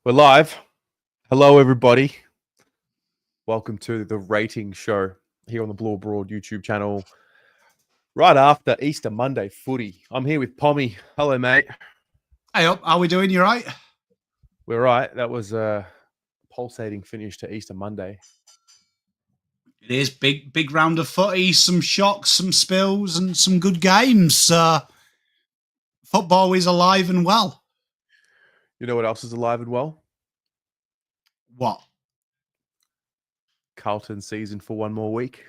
We're live. Hello, everybody. Welcome to the rating show here on the Blue Abroad YouTube channel. Right after Easter Monday footy. I'm here with Pommy. Hello, mate. Hey up, how we doing? You right? We're right. That was a pulsating finish to Easter Monday. It is big round of footy, some shocks, some spills, and some good games. Football is alive and well. You know what else is alive and well? What? Carlton season for one more week.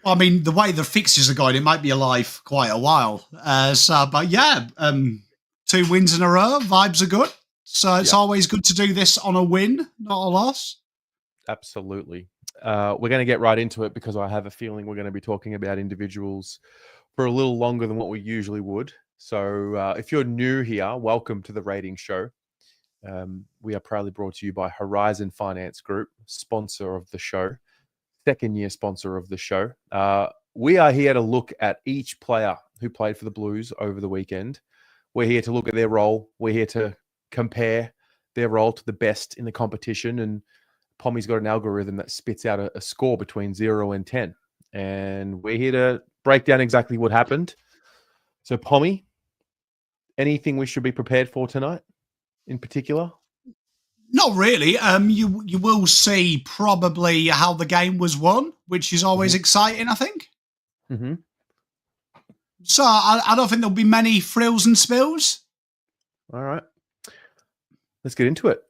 Well, I mean, the way the fixtures are going, it might be alive for quite a while. But yeah, 2 wins in a row. Vibes are good. So it's always good to do this on a win, not a loss. Absolutely. We're going to get right into it because I have a feeling we're going to be talking about individuals for a little longer than what we usually would. So if you're new here, welcome to the rating show. We are proudly brought to you by Horizon Finance Group, sponsor of the show, second-year sponsor of the show. We are here to look at each player who played for the Blues over the weekend. We're here to look at their role. We're here to compare their role to the best in the competition. And Pommy's got an algorithm that spits out a score between 0 and 10. And we're here to break down exactly what happened. So, Pommy, anything we should be prepared for tonight in particular? Not really. You will see probably how the game was won, which is always exciting, I think. Mm-hmm. So I don't think there'll be many frills and spills. All right. Let's get into it.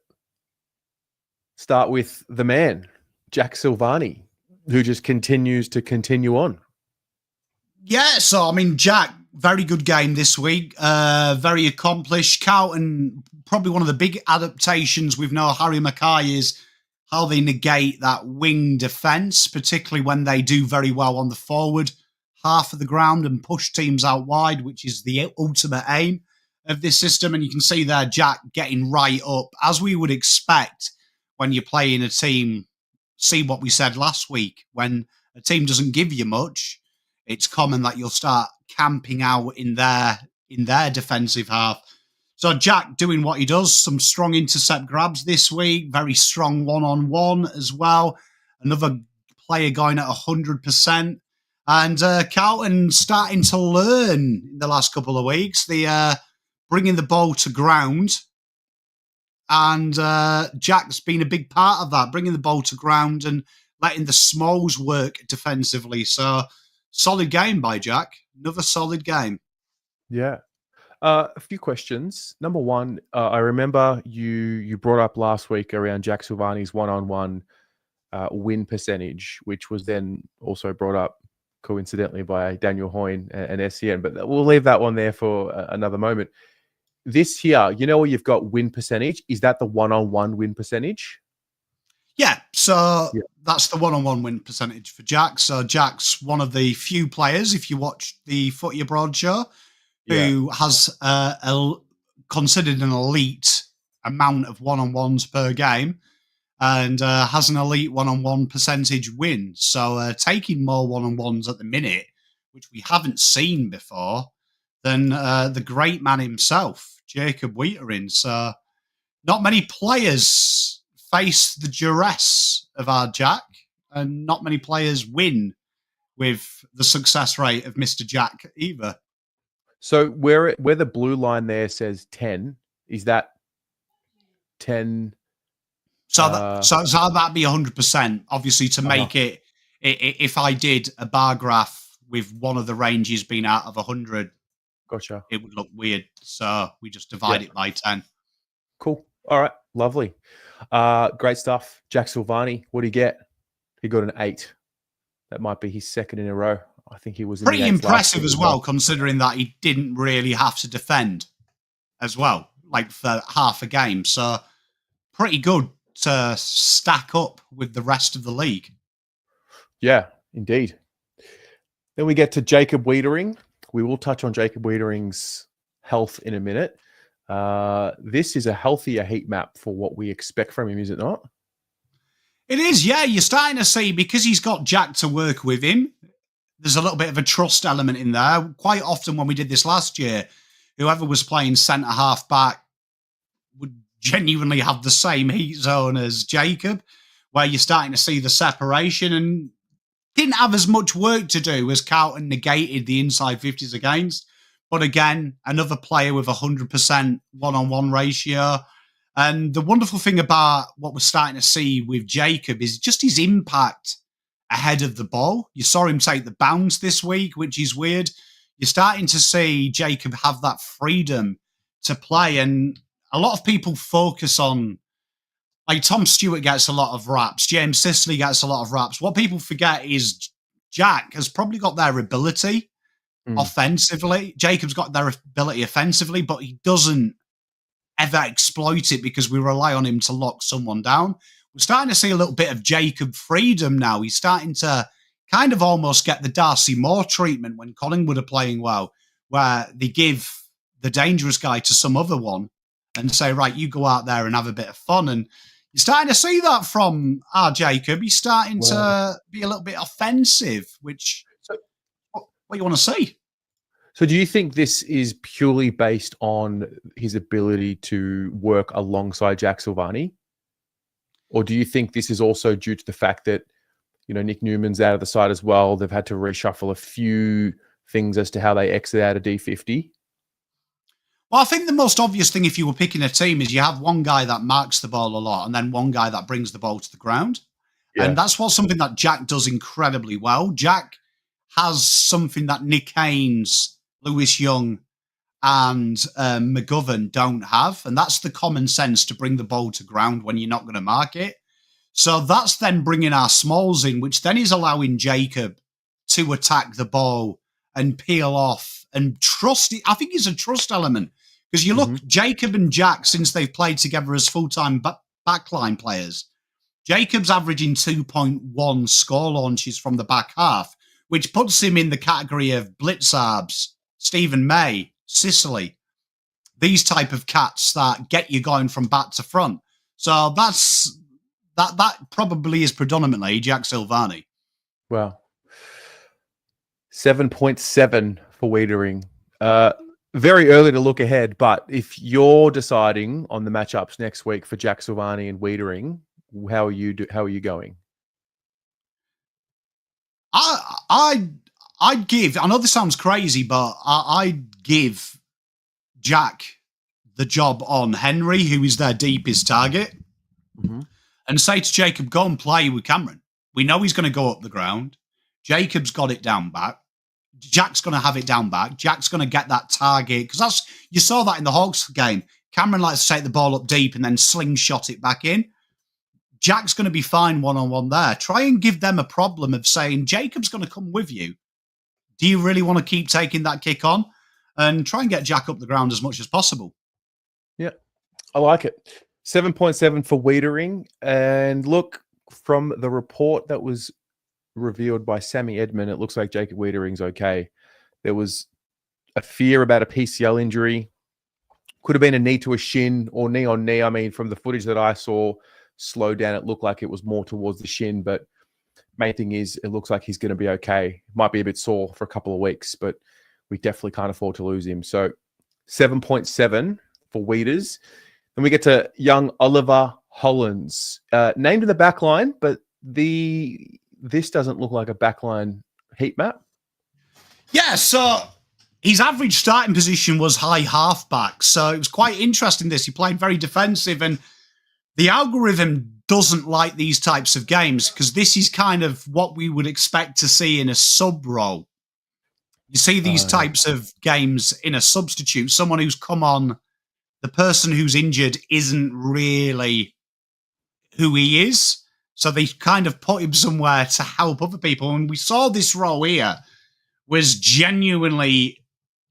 Start with the man, Zack Silvagni, who just continues to continue on. Yeah, so, I mean, Jack, very good game this week. Very accomplished. Carlton, probably one of the big adaptations with no Harry Mackay is how they negate that wing defence, particularly when they do very well on the forward half of the ground and push teams out wide, which is the ultimate aim of this system. And you can see there Jack getting right up, as we would expect when you're playing a team. See what we said last week. When a team doesn't give you much, it's common that you'll start camping out in their defensive half. So Jack doing what he does, some strong intercept grabs this week, very strong one-on-one as well. Another player going at 100%. And Carlton starting to learn in the last couple of weeks. The bringing the ball to ground. And Jack's been a big part of that, bringing the ball to ground and letting the smalls work defensively. So solid game by Jack. Another solid game. Yeah. A few questions. Number one, I remember you brought up last week around Zack Silvagni's one-on-one win percentage, which was then also brought up coincidentally by Daniel Hoyne and SEN, but we'll leave that one there for another moment. This here, you know where you've got win percentage? Is that the one-on-one win percentage? Yeah, so that's the one-on-one win percentage for Jack. So Jack's one of the few players, if you watch the Footy Abroad show, who has considered an elite amount of one-on-ones per game and has an elite one-on-one percentage win. So taking more one-on-ones at the minute, which we haven't seen before, than the great man himself, Jacob Weitering. So not many players face the duress of our Jack, and not many players win with the success rate of Mr. Jack either. So where the blue line there says 10, is that 10? So that'd be 100%. Obviously, to make it, if I did a bar graph with one of the ranges being out of 100, gotcha, it would look weird. So we just divide it by 10. Cool. All right. Lovely. Great stuff. Zack Silvagni, what did he get? He got an 8. That might be his second in a row. I think he was pretty impressive as well, considering that he didn't really have to defend as well, like for half a game. So pretty good to stack up with the rest of the league. Yeah, indeed. Then we get to Jacob Weitering. We will touch on Jacob Weitering's health in a minute. This is a healthier heat map for what we expect from him, is it not? It is, yeah. You're starting to see, because he's got Jack to work with him, there's a little bit of a trust element in there. Quite often when we did this last year, whoever was playing centre-half back would genuinely have the same heat zone as Jacob, where you're starting to see the separation, and didn't have as much work to do as Carlton negated the inside 50s against. But again, another player with 100% one-on-one ratio. And the wonderful thing about what we're starting to see with Jacob is just his impact ahead of the ball. You saw him take the bounce this week, which is weird. You're starting to see Jacob have that freedom to play. And a lot of people focus on, like, Tom Stewart gets a lot of raps. James Sicily gets a lot of raps. What people forget is Jack has probably got their ability offensively. Jacob's got their ability offensively, but he doesn't ever exploit it because we rely on him to lock someone down. We're starting to see a little bit of Jacob freedom now. He's starting to kind of almost get the Darcy Moore treatment when Collingwood are playing well, where they give the dangerous guy to some other one and say, right, you go out there and have a bit of fun. And you're starting to see that from our Jacob. He's starting to be a little bit offensive, which what you want to see. So do you think this is purely based on his ability to work alongside Jack Silvagni? Or do you think this is also due to the fact that, you know, Nick Newman's out of the side as well? They've had to reshuffle a few things as to how they exit out of D50. Well, I think the most obvious thing if you were picking a team is you have one guy that marks the ball a lot and then one guy that brings the ball to the ground. Yeah. And that's something that Jack does incredibly well. Jack has something that Nick Haynes, Lewis Young, and McGovern don't have, and that's the common sense to bring the ball to ground when you're not going to mark it. So that's then bringing our smalls in, which then is allowing Jacob to attack the ball and peel off and trust it. I think it's a trust element because you look, Jacob and Jack, since they've played together as full-time backline players, Jacob's averaging 2.1 score launches from the back half, which puts him in the category of Blitzarbs, Stephen May, Sicily, these type of cats that get you going from back to front. So that probably is predominantly Jack Silvagni. Wow. 7.7 for Weitering. Very early to look ahead, but if you're deciding on the matchups next week for Jack Silvagni and Weitering, how are you going? I'd give, I know this sounds crazy, but I'd give Jack the job on Henry, who is their deepest target, and say to Jacob, go and play with Cameron. We know he's going to go up the ground. Jacob's got it down back. Jack's going to have it down back. Jack's going to get that target. Because you saw that in the Hawks game. Cameron likes to take the ball up deep and then slingshot it back in. Jack's going to be fine one-on-one there. Try and give them a problem of saying, Jacob's going to come with you. Do you really want to keep taking that kick on? And try and get Jack up the ground as much as possible. Yeah, I like it. 7.7 for Weitering. And look, from the report that was revealed by Sammy Edmund, it looks like Jacob Weitering's okay. There was a fear about a PCL injury. Could have been a knee to a shin or knee on knee. I mean, from the footage that I saw, slow down, it looked like it was more towards the shin, but main thing is it looks like he's going to be okay. Might be a bit sore for a couple of weeks, but we definitely can't afford to lose him. So 7.7 for Weiters. Then we get to young Oliver Hollands, named in the back line, but this doesn't look like a backline heat map. Yeah, so his average starting position was high halfback. So it was quite interesting this. He played very defensive, and the algorithm doesn't like these types of games because this is kind of what we would expect to see in a sub role. You see these types of games in a substitute, someone who's come on, the person who's injured isn't really who he is. So they kind of put him somewhere to help other people. And we saw this role here was genuinely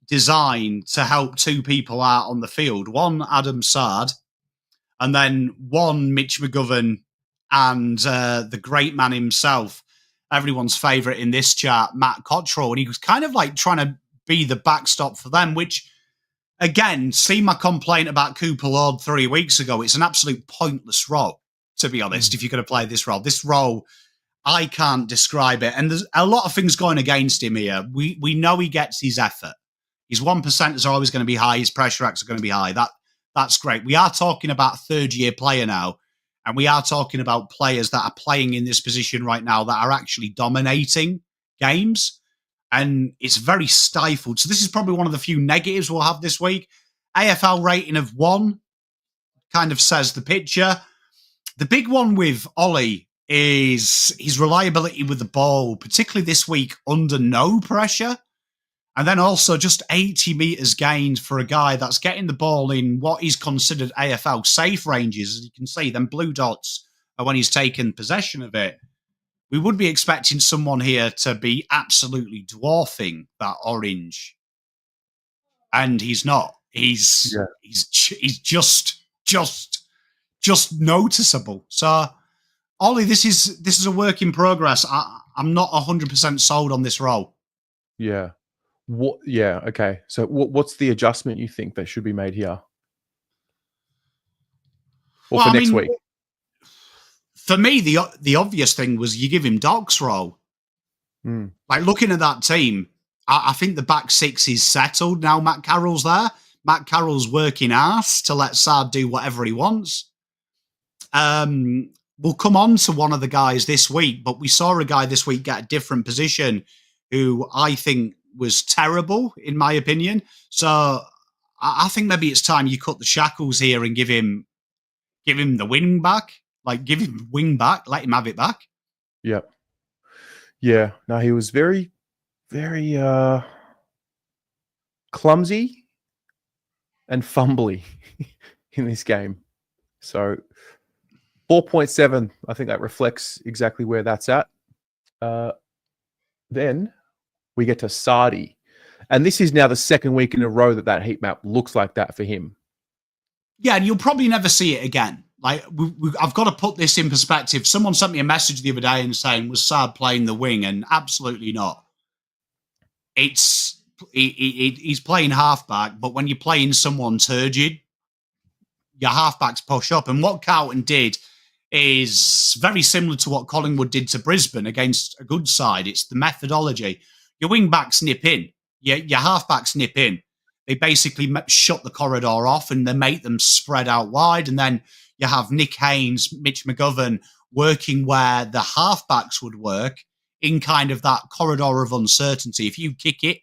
designed to help two people out on the field. One, Adam Saad, and then one, Mitch McGovern, and the great man himself, everyone's favourite in this chart, Matt Cottrell. And he was kind of like trying to be the backstop for them, which, again, see my complaint about Cooper Lord 3 weeks ago. It's an absolute pointless role, to be honest, if you're going to play this role. This role, I can't describe it. And there's a lot of things going against him here. We know he gets his effort. His 1%ers are always going to be high. His pressure acts are going to be high. That's great. We are talking about a third-year player now, and we are talking about players that are playing in this position right now that are actually dominating games, and it's very stifled. So this is probably one of the few negatives we'll have this week. AFL rating of 1 kind of says the picture. The big one with Ollie is his reliability with the ball, particularly this week under no pressure. And then also just 80 metres gained for a guy that's getting the ball in what is considered AFL safe ranges. As you can see, them blue dots are when he's taken possession of it. We would be expecting someone here to be absolutely dwarfing that orange. And he's not. He's just noticeable. So, Ollie, this is a work in progress. I'm not 100% sold on this role. Yeah. What? Yeah. Okay. So, what's the adjustment you think that should be made here, or for next week? For me, the obvious thing was you give him Doc's role. Like looking at that team, I think the back six is settled now. Matt Carroll's there. Matt Carroll's working arse to let Saad do whatever he wants. We'll come on to one of the guys this week, but we saw a guy this week get a different position who I think was terrible, in my opinion. So I think maybe it's time you cut the shackles here and give him the wing back. Like, give him wing back, let him have it back. Yep. Yeah. No, he was very, very clumsy and fumbly in this game. So 4.7, I think that reflects exactly where that's at. Then we get to Saad. And this is now the second week in a row that heat map looks like that for him. Yeah, and you'll probably never see it again. Like, I've got to put this in perspective. Someone sent me a message the other day and saying, was Saad playing the wing? And absolutely not. He's playing halfback, but when you're playing someone turgid, your halfbacks push up. And what Carlton did is very similar to what Collingwood did to Brisbane against a good side. It's the methodology. Your wing backs nip in. Your halfbacks nip in. They basically shut the corridor off and they make them spread out wide. And then you have Nick Haynes, Mitch McGovern working where the halfbacks would work in kind of that corridor of uncertainty. If you kick it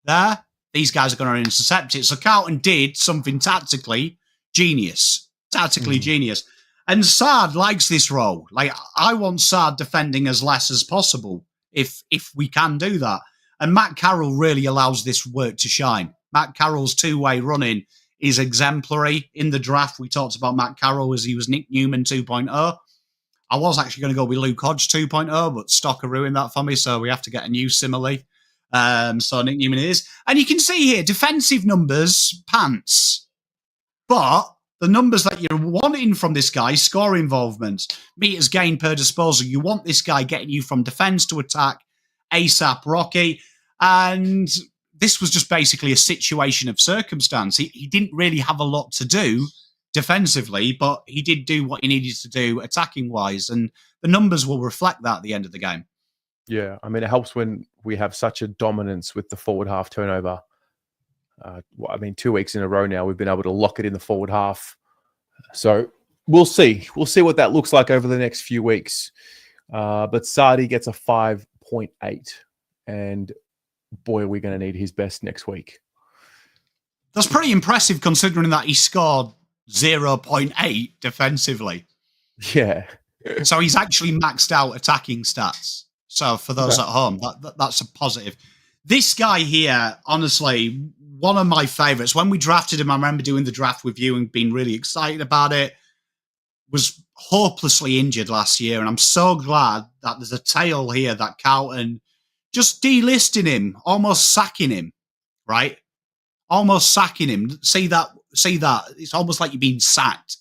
there, these guys are going to intercept it. So Carlton did something tactically genius. Genius. And Saad likes this role. Like, I want Saad defending as less as possible if we can do that. And Matt Carroll really allows this work to shine. Matt Carroll's two-way running is exemplary. In the draft, we talked about Matt Carroll as he was Nick Newman 2.0. I was actually going to go with Luke Hodge 2.0, but Stocker ruined that for me, so we have to get a new simile. So Nick Newman is. And you can see here, defensive numbers, pants. But the numbers that you're wanting from this guy, score involvement, meters gained per disposal, you want this guy getting you from defence to attack, ASAP Rocky. And this was just basically a situation of circumstance. He didn't really have a lot to do defensively, but he did do what he needed to do attacking-wise, and the numbers will reflect that at the end of the game. Yeah, I mean, it helps when we have such a dominance with the forward half turnover. 2 weeks in a row now, we've been able to lock it in the forward half. So we'll see. We'll see what that looks like over the next few weeks. But Saad gets a 5.8, and boy, are we going to need his best next week. That's pretty impressive considering that he scored 0.8 defensively. Yeah. So he's actually maxed out attacking stats. So for those at home, that's a positive. This guy here, honestly, one of my favourites. When we drafted him, I remember doing the draft with you and being really excited about it. Was hopelessly injured last year, and I'm so glad that there's a tale here that Carlton just delisting him, almost sacking him, right? Almost sacking him. See that? It's almost like you're being sacked.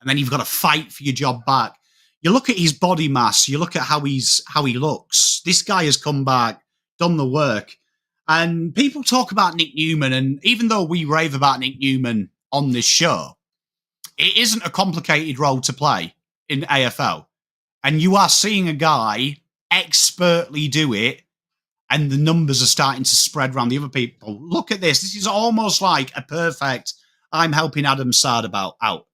And then you've got to fight for your job back. You look at his body mass, you look at how he looks. This guy has come back, done the work. And people talk about Nick Newman, and even though we rave about Nick Newman on this show, it isn't a complicated role to play in AFL. And you are seeing a guy expertly do it, and the numbers are starting to spread around the other people. Look at this. This is almost like a perfect I'm helping Adam Saad out.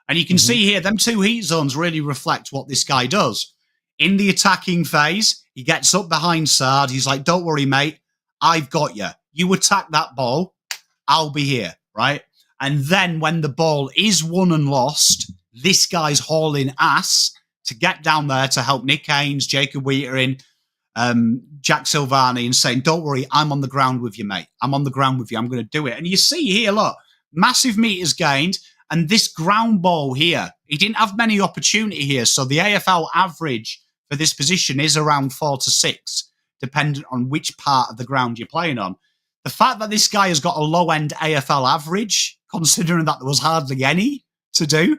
And you can see here, them 2 heat zones really reflect what this guy does. In the attacking phase, he gets up behind Saad. He's like, don't worry, mate. I've got you. You attack that ball. I'll be here, right? And then when the ball is won and lost, this guy's hauling ass to get down there to help Nick Haynes, Jacob Weitering, Jack Silvagni, and saying, don't worry, I'm on the ground with you, mate. I'm on the ground with you. I'm going to do it. And you see here, look, massive meters gained. And this ground ball here, he didn't have many opportunity here. So the AFL average for this position is around 4 to 6, dependent on which part of the ground you're playing on. The fact that this guy has got a low-end AFL average, considering that there was hardly any to do,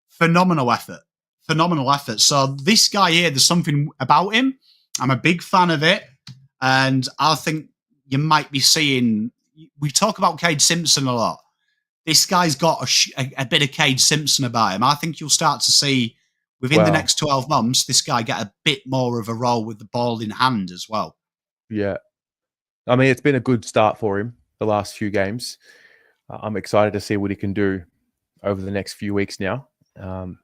phenomenal effort. Phenomenal effort. So this guy here, there's something about him. I'm a big fan of it. And I think you might be seeing... We talk about Cade Simpson a lot. This guy's got a bit of Cade Simpson about him. I think you'll start to see, within the next 12 months, this guy get a bit more of a role with the ball in hand as well. Yeah. I mean, it's been a good start for him the last few games. I'm excited to see what he can do over the next few weeks now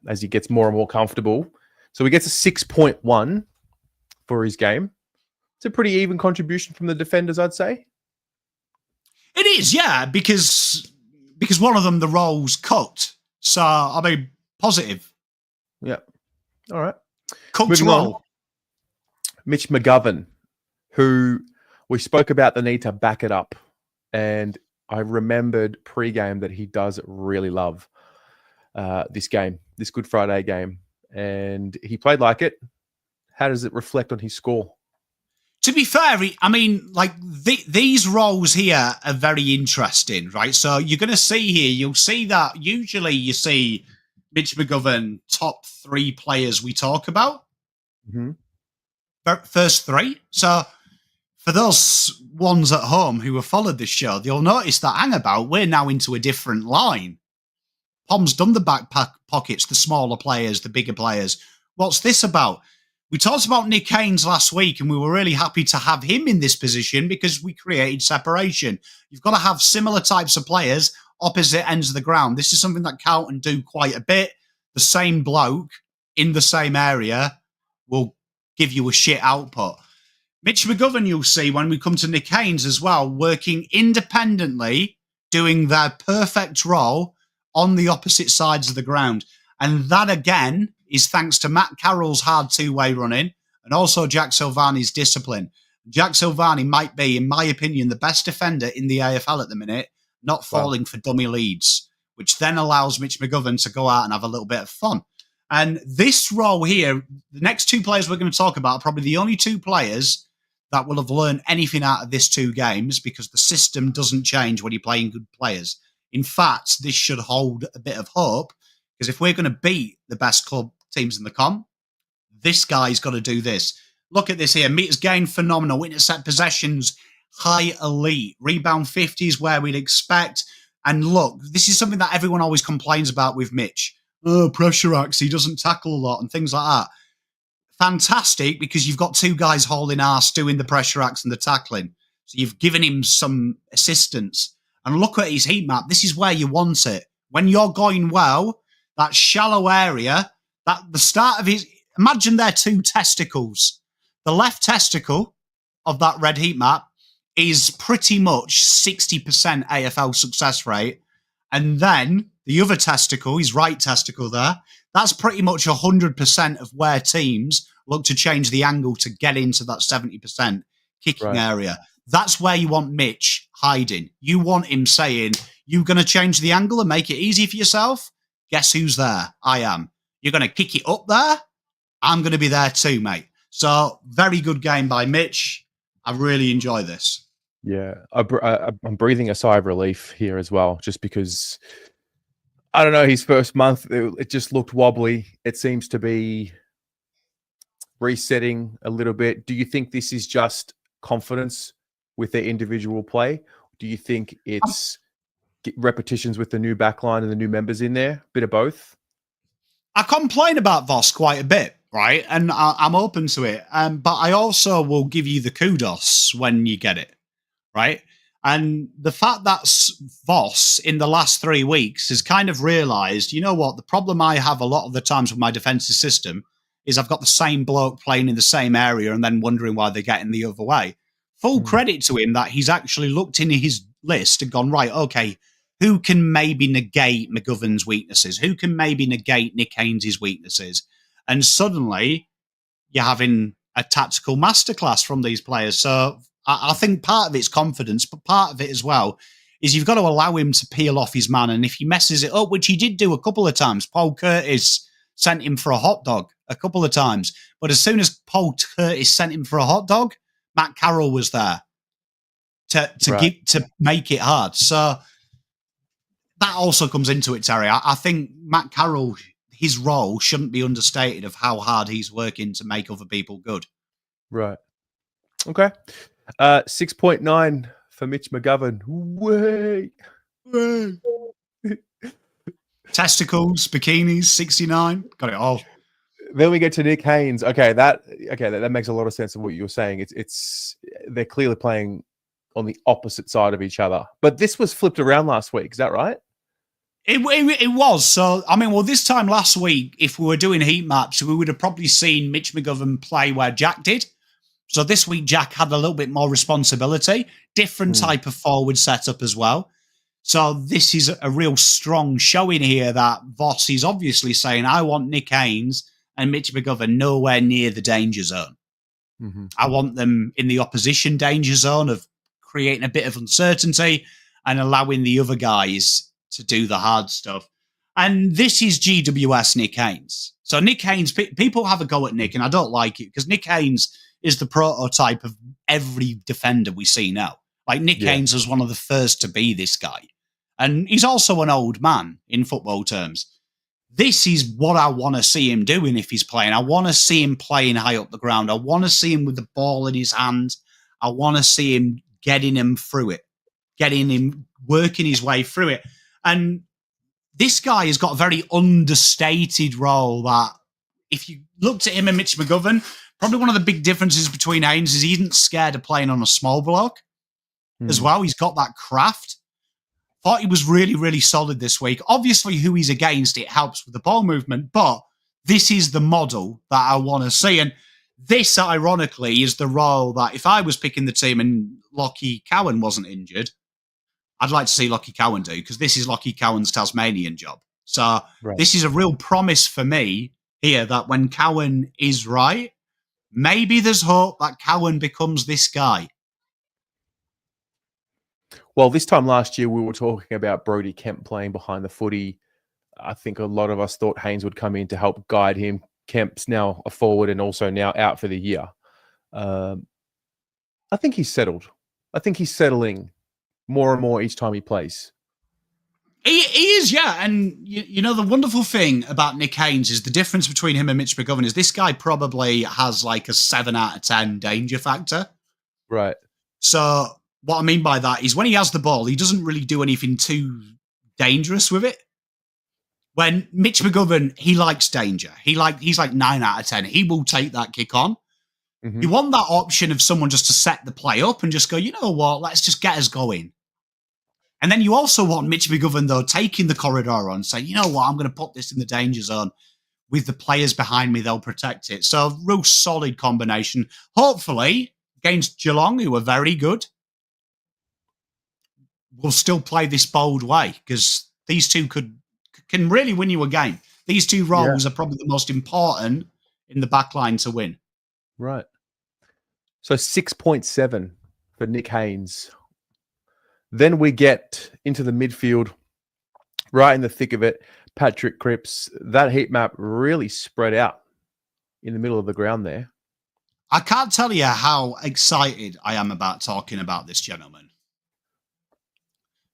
as he gets more and more comfortable. So he gets a 6.1 for his game. It's a pretty even contribution from the defenders, I'd say. It is, yeah, because one of them, the role's cut. So, I mean, positive. Yeah. All right. Cottrell. Mitch McGovern, who we spoke about the need to back it up. And I remembered pre-game that he does really love this game, this Good Friday game. And he played like it. How does it reflect on his score? To be fair, these roles here are very interesting, right? So you're going to see here, you'll see that usually you see Mitch McGovern, top 3 players we talk about. First 3. So for those ones at home who have followed this show, you'll notice that, hang about, we're now into a different line. Pom's done the back pockets, the smaller players, the bigger players. What's this about? We talked about Nick Haynes last week, and we were really happy to have him in this position because we created separation. You've got to have similar types of players opposite ends of the ground. This is something that Carlton do quite a bit. The same bloke in the same area will give you a shit output. Mitch McGovern, you'll see when we come to Nick Haynes as well, working independently, doing their perfect role on the opposite sides of the ground. And that, again, is thanks to Matt Carroll's hard two-way running and also Jack Silvagni's discipline. Jack Silvagni might be, in my opinion, the best defender in the AFL at the minute, not falling for dummy leads, which then allows Mitch McGovern to go out and have a little bit of fun. And this role here, the next 2 players we're going to talk about are probably the only 2 players that will have learned anything out of this 2 games because the system doesn't change when you're playing good players. In fact, this should hold a bit of hope because if we're going to beat the best club teams in the comp, this guy's got to do this. Look at this here. Meters gained, phenomenal. Intercept possessions, high elite. Rebound 50s where we'd expect. And look, this is something that everyone always complains about with Mitch. Oh, pressure acts. He doesn't tackle a lot and things like that. Fantastic, because you've got 2 guys hauling ass doing the pressure acts and the tackling. So you've given him some assistance. And look at his heat map. This is where you want it. When you're going well, that shallow area, that the start of his... Imagine they're 2 testicles. The left testicle of that red heat map is pretty much 60% AFL success rate. And then the other testicle, his right testicle there, that's pretty much 100% of where teams look to change the angle to get into that 70% kicking area. That's where you want Mitch hiding. You want him saying, you're going to change the angle and make it easy for yourself? Guess who's there? I am. You're going to kick it up there? I'm going to be there too, mate. So, very good game by Mitch. I really enjoy this. Yeah, I'm breathing a sigh of relief here as well, just because, I don't know, his first month, it just looked wobbly. It seems to be resetting a little bit. Do you think this is just confidence with their individual play? Do you think it's repetitions with the new backline and the new members in there? Bit of both? I complain about Voss quite a bit, right? And I'm open to it. But I also will give you the kudos when you get it, right? And the fact that Voss in the last 3 weeks has kind of realised, you know what, the problem I have a lot of the times with my defensive system is I've got the same bloke playing in the same area and then wondering why they're getting the other way. Full credit to him that he's actually looked in his list and gone, right, okay, who can maybe negate McGovern's weaknesses? Who can maybe negate Nick Haynes' weaknesses? And suddenly you're having a tactical masterclass from these players. So I think part of it's confidence, but part of it as well is you've got to allow him to peel off his man. And if he messes it up, which he did do a couple of times, Paul Curtis sent him for a hot dog a couple of times. But as soon as Paul Curtis sent him for a hot dog, Matt Carroll was there to make it hard. So that also comes into it, Terry. I think Matt Carroll, his role shouldn't be understated of how hard he's working to make other people good. Right. Okay. 6.9 for Mitch McGovern. Way. Testicles, bikinis, 69. Got it all. Then we get to Nick Haynes. Okay, that makes a lot of sense of what you're saying. It's they're clearly playing on the opposite side of each other. But this was flipped around last week. Is that right? It was. So, I mean, well, this time last week, if we were doing heat maps, we would have probably seen Mitch McGovern play where Jack did. So this week, Jack had a little bit more responsibility, different type of forward setup as well. So this is a real strong showing here that Voss is obviously saying, I want Nick Haynes and Mitch McGovern nowhere near the danger zone. Mm-hmm. I want them in the opposition danger zone of creating a bit of uncertainty and allowing the other guys to do the hard stuff. And this is GWS Nick Haynes. So Nick Haynes, people have a go at Nick, and I don't like it because Nick Haynes is the prototype of every defender we see now. Like Nick Haynes was one of the first to be this guy. And he's also an old man in football terms. This is what I want to see him doing if he's playing. I want to see him playing high up the ground. I want to see him with the ball in his hand. I want to see him getting him through it, getting him working his way through it. And this guy has got a very understated role that if you looked at him and Mitch McGovern, probably one of the big differences between Haynes is he isn't scared of playing on a small block as well. He's got that craft. Thought he was really, really solid this week. Obviously, who he's against, it helps with the ball movement, but this is the model that I want to see. And this, ironically, is the role that if I was picking the team and Lachie Cowan wasn't injured, I'd like to see Lachie Cowan do, because this is Lachie Cowan's Tasmanian job. So This is a real promise for me here that when Cowan is right, maybe there's hope that Cowan becomes this guy. Well, this time last year, we were talking about Brodie Kemp playing behind the footy. I think a lot of us thought Haynes would come in to help guide him. Kemp's now a forward and also now out for the year. I think he's settled. I think he's settling more and more each time he plays. He is, yeah. And, you know, the wonderful thing about Nick Haynes is the difference between him and Mitch McGovern is this guy probably has like a 7 out of 10 danger factor. Right. So what I mean by that is when he has the ball, he doesn't really do anything too dangerous with it. When Mitch McGovern, he likes danger. He's like 9 out of 10. He will take that kick on. Mm-hmm. You want that option of someone just to set the play up and just go, you know what, let's just get us going. And then you also want Mitch McGovern, though, taking the corridor on, saying, you know what, I'm going to put this in the danger zone. With the players behind me, they'll protect it. So, real solid combination. Hopefully, against Geelong, who are very good, we'll still play this bold way because these two can really win you a game. These two roles are probably the most important in the back line to win. Right. So 6.7 for Nick Haynes. Then we get into the midfield, right in the thick of it. Patrick Cripps. That heat map really spread out in the middle of the ground there. I can't tell you how excited I am about talking about this gentleman.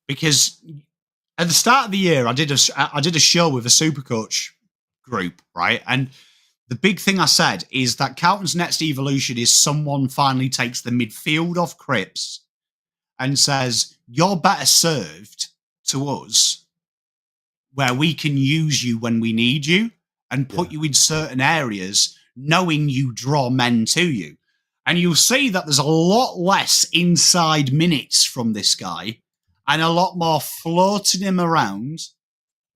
Because at the start of the year, I did a show with a Supercoach group, right? And the big thing I said is that Carlton's next evolution is someone finally takes the midfield off Cripps and says, you're better served to us where we can use you when we need you and put you in certain areas knowing you draw men to you. And you'll see that there's a lot less inside minutes from this guy and a lot more floating him around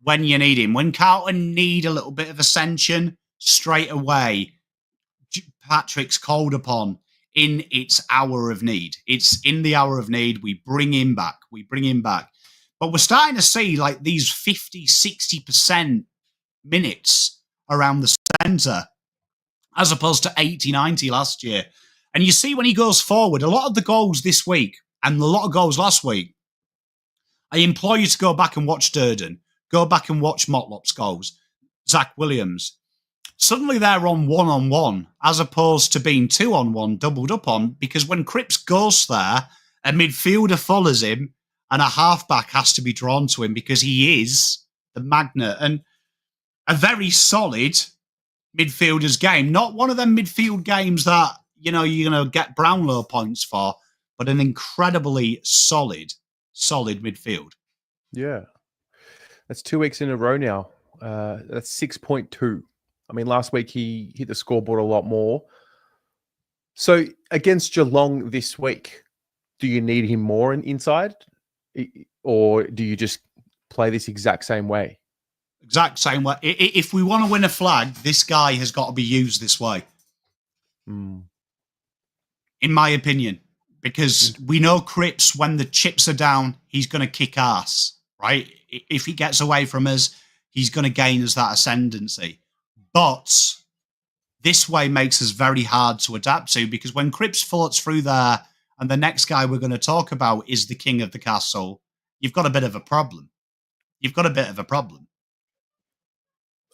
when you need him. When Carlton need a little bit of ascension, straight away, Patrick's called upon in its hour of need. It's in the hour of need. We bring him back. But we're starting to see like these 50, 60% minutes around the centre as opposed to 80, 90 last year. And you see when he goes forward, a lot of the goals this week and a lot of goals last week, I implore you to go back and watch Durdin. Go back and watch Motlop's goals. Zack Williams. Suddenly they're on one-on-one as opposed to being two-on-one, doubled up on, because when Cripps goes there, a midfielder follows him and a halfback has to be drawn to him because he is the magnet. And a very solid midfielder's game. Not one of them midfield games that, you know, you're going to get Brownlow points for, but an incredibly solid midfield. Yeah. That's 2 weeks in a row now. That's 6.2. I mean, last week he hit the scoreboard a lot more. So against Geelong this week, do you need him more inside? Or do you just play this exact same way? Exact same way. If we want to win a flag, this guy has got to be used this way. In my opinion. Because we know Cripps, when the chips are down, he's going to kick ass, right? If he gets away from us, he's going to gain us that ascendancy. But this way makes us very hard to adapt to, because when Cripps floats through there and the next guy we're going to talk about is the king of the castle, you've got a bit of a problem.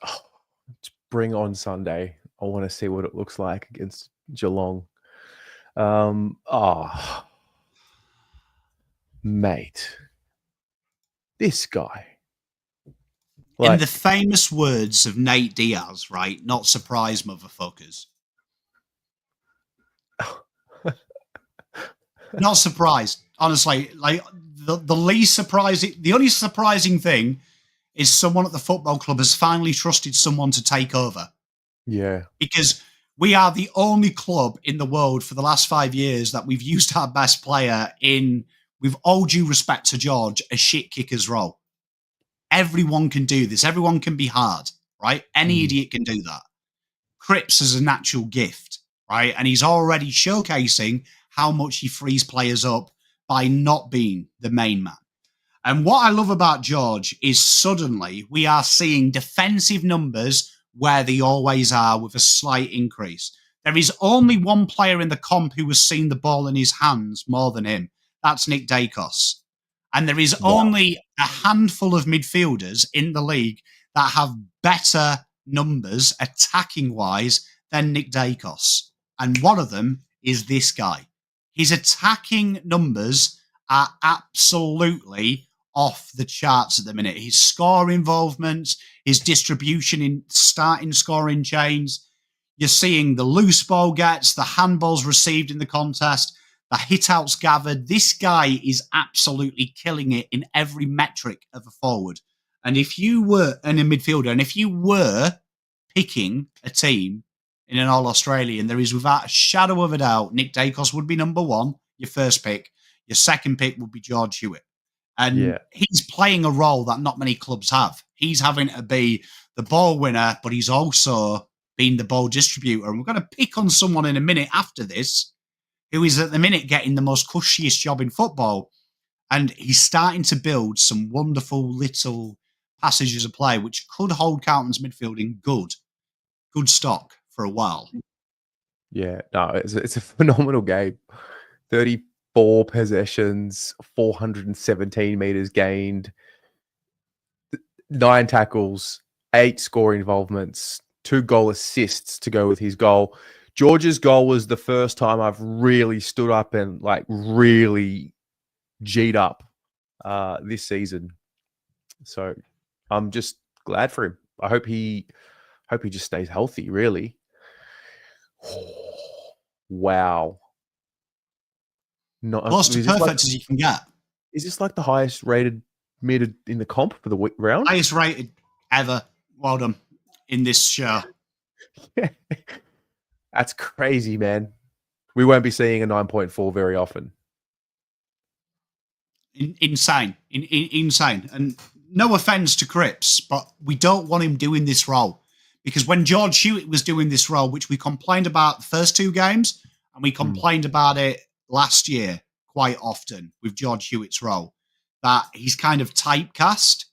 Oh, bring on Sunday. I want to see what it looks like against Geelong. Mate, this guy. In the famous words of Nate Diaz, right? Not surprised, motherfuckers. Not surprised. Honestly, like the least surprising, the only surprising thing is someone at the football club has finally trusted someone to take over. Yeah. Because we are the only club in the world for the last 5 years that we've used our best player in, with all due respect to George, a shit kicker's role. Everyone can do this. Everyone can be hard, right? Any idiot can do that. Cripps is a natural gift, right? And he's already showcasing how much he frees players up by not being the main man. And what I love about George is suddenly we are seeing defensive numbers where they always are, with a slight increase. There is only one player in the comp who has seen the ball in his hands more than him. That's Nick Dacos. And there is only a handful of midfielders in the league that have better numbers attacking-wise than Nick Dacos. And one of them is this guy. His attacking numbers are absolutely off the charts at the minute. His score involvement, his distribution in starting scoring chains. You're seeing the loose ball gets, the handballs received in the contest, the hit-outs gathered. This guy is absolutely killing it in every metric of a forward. And if you were a midfielder, and if you were picking a team in an All-Australian, there is without a shadow of a doubt, Nick Dacos would be number one, your first pick. Your second pick would be George Hewett. And he's playing a role that not many clubs have. He's having to be the ball winner, but he's also being the ball distributor. And we're going to pick on someone in a minute after this who is at the minute getting the most cushiest job in football. And he's starting to build some wonderful little passages of play, which could hold Carlton's midfield in good stock for a while. Yeah, no, it's a phenomenal game. 34 possessions, 417 meters gained, 9 tackles, 8 score involvements, 2 goal assists to go with his goal. George's goal was the first time I've really stood up and like really G'd up this season. So I'm just glad for him. I hope he just stays healthy, really. Wow. Not close to perfect as you can get. Is this like the highest rated mid in the comp for the round? Highest rated ever. Well done in this show. That's crazy, man. We won't be seeing a 9.4 very often. Insane. Insane. And no offense to Cripps, but we don't want him doing this role. Because when George Hewett was doing this role, which we complained about the first two games, and we complained about it last year quite often with George Hewett's role, that he's kind of typecast.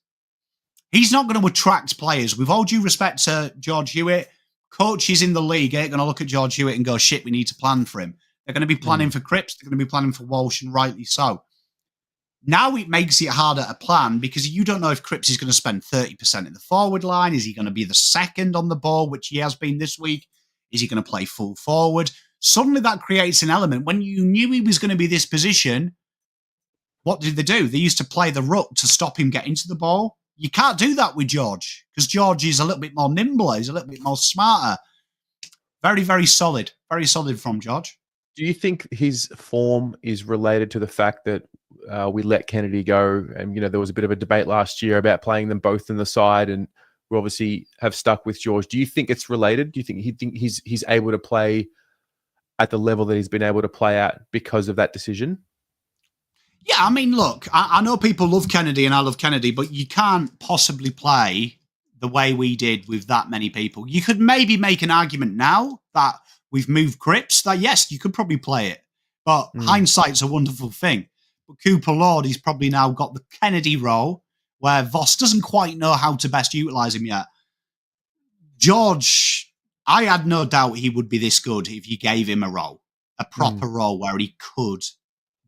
He's not going to attract players. With all due respect to George Hewett, coaches in the league ain't going to look at George Hewett and go, shit, we need to plan for him. They're going to be planning for Cripps. They're going to be planning for Walsh, and rightly so. Now it makes it harder to plan because you don't know if Cripps is going to spend 30% in the forward line. Is he going to be the second on the ball, which he has been this week? Is he going to play full forward? Suddenly that creates an element. When you knew he was going to be this position, what did they do? They used to play the ruck to stop him getting to the ball. You can't do that with George because George is a little bit more nimble. He's a little bit more smarter. Very, very solid. Very solid from George. Do you think his form is related to the fact that we let Kennedy go? And, there was a bit of a debate last year about playing them both in the side, and we obviously have stuck with George. Do you think it's related? Do you think he's able to play at the level that he's been able to play at because of that decision? Yeah, I mean, look, I know people love Kennedy and I love Kennedy, but you can't possibly play the way we did with that many people. You could maybe make an argument now that we've moved Cripps, that yes, you could probably play it. But hindsight's a wonderful thing. But Cooper Lord, he's probably now got the Kennedy role where Voss doesn't quite know how to best utilise him yet. George, I had no doubt he would be this good if you gave him a role, a proper role where he could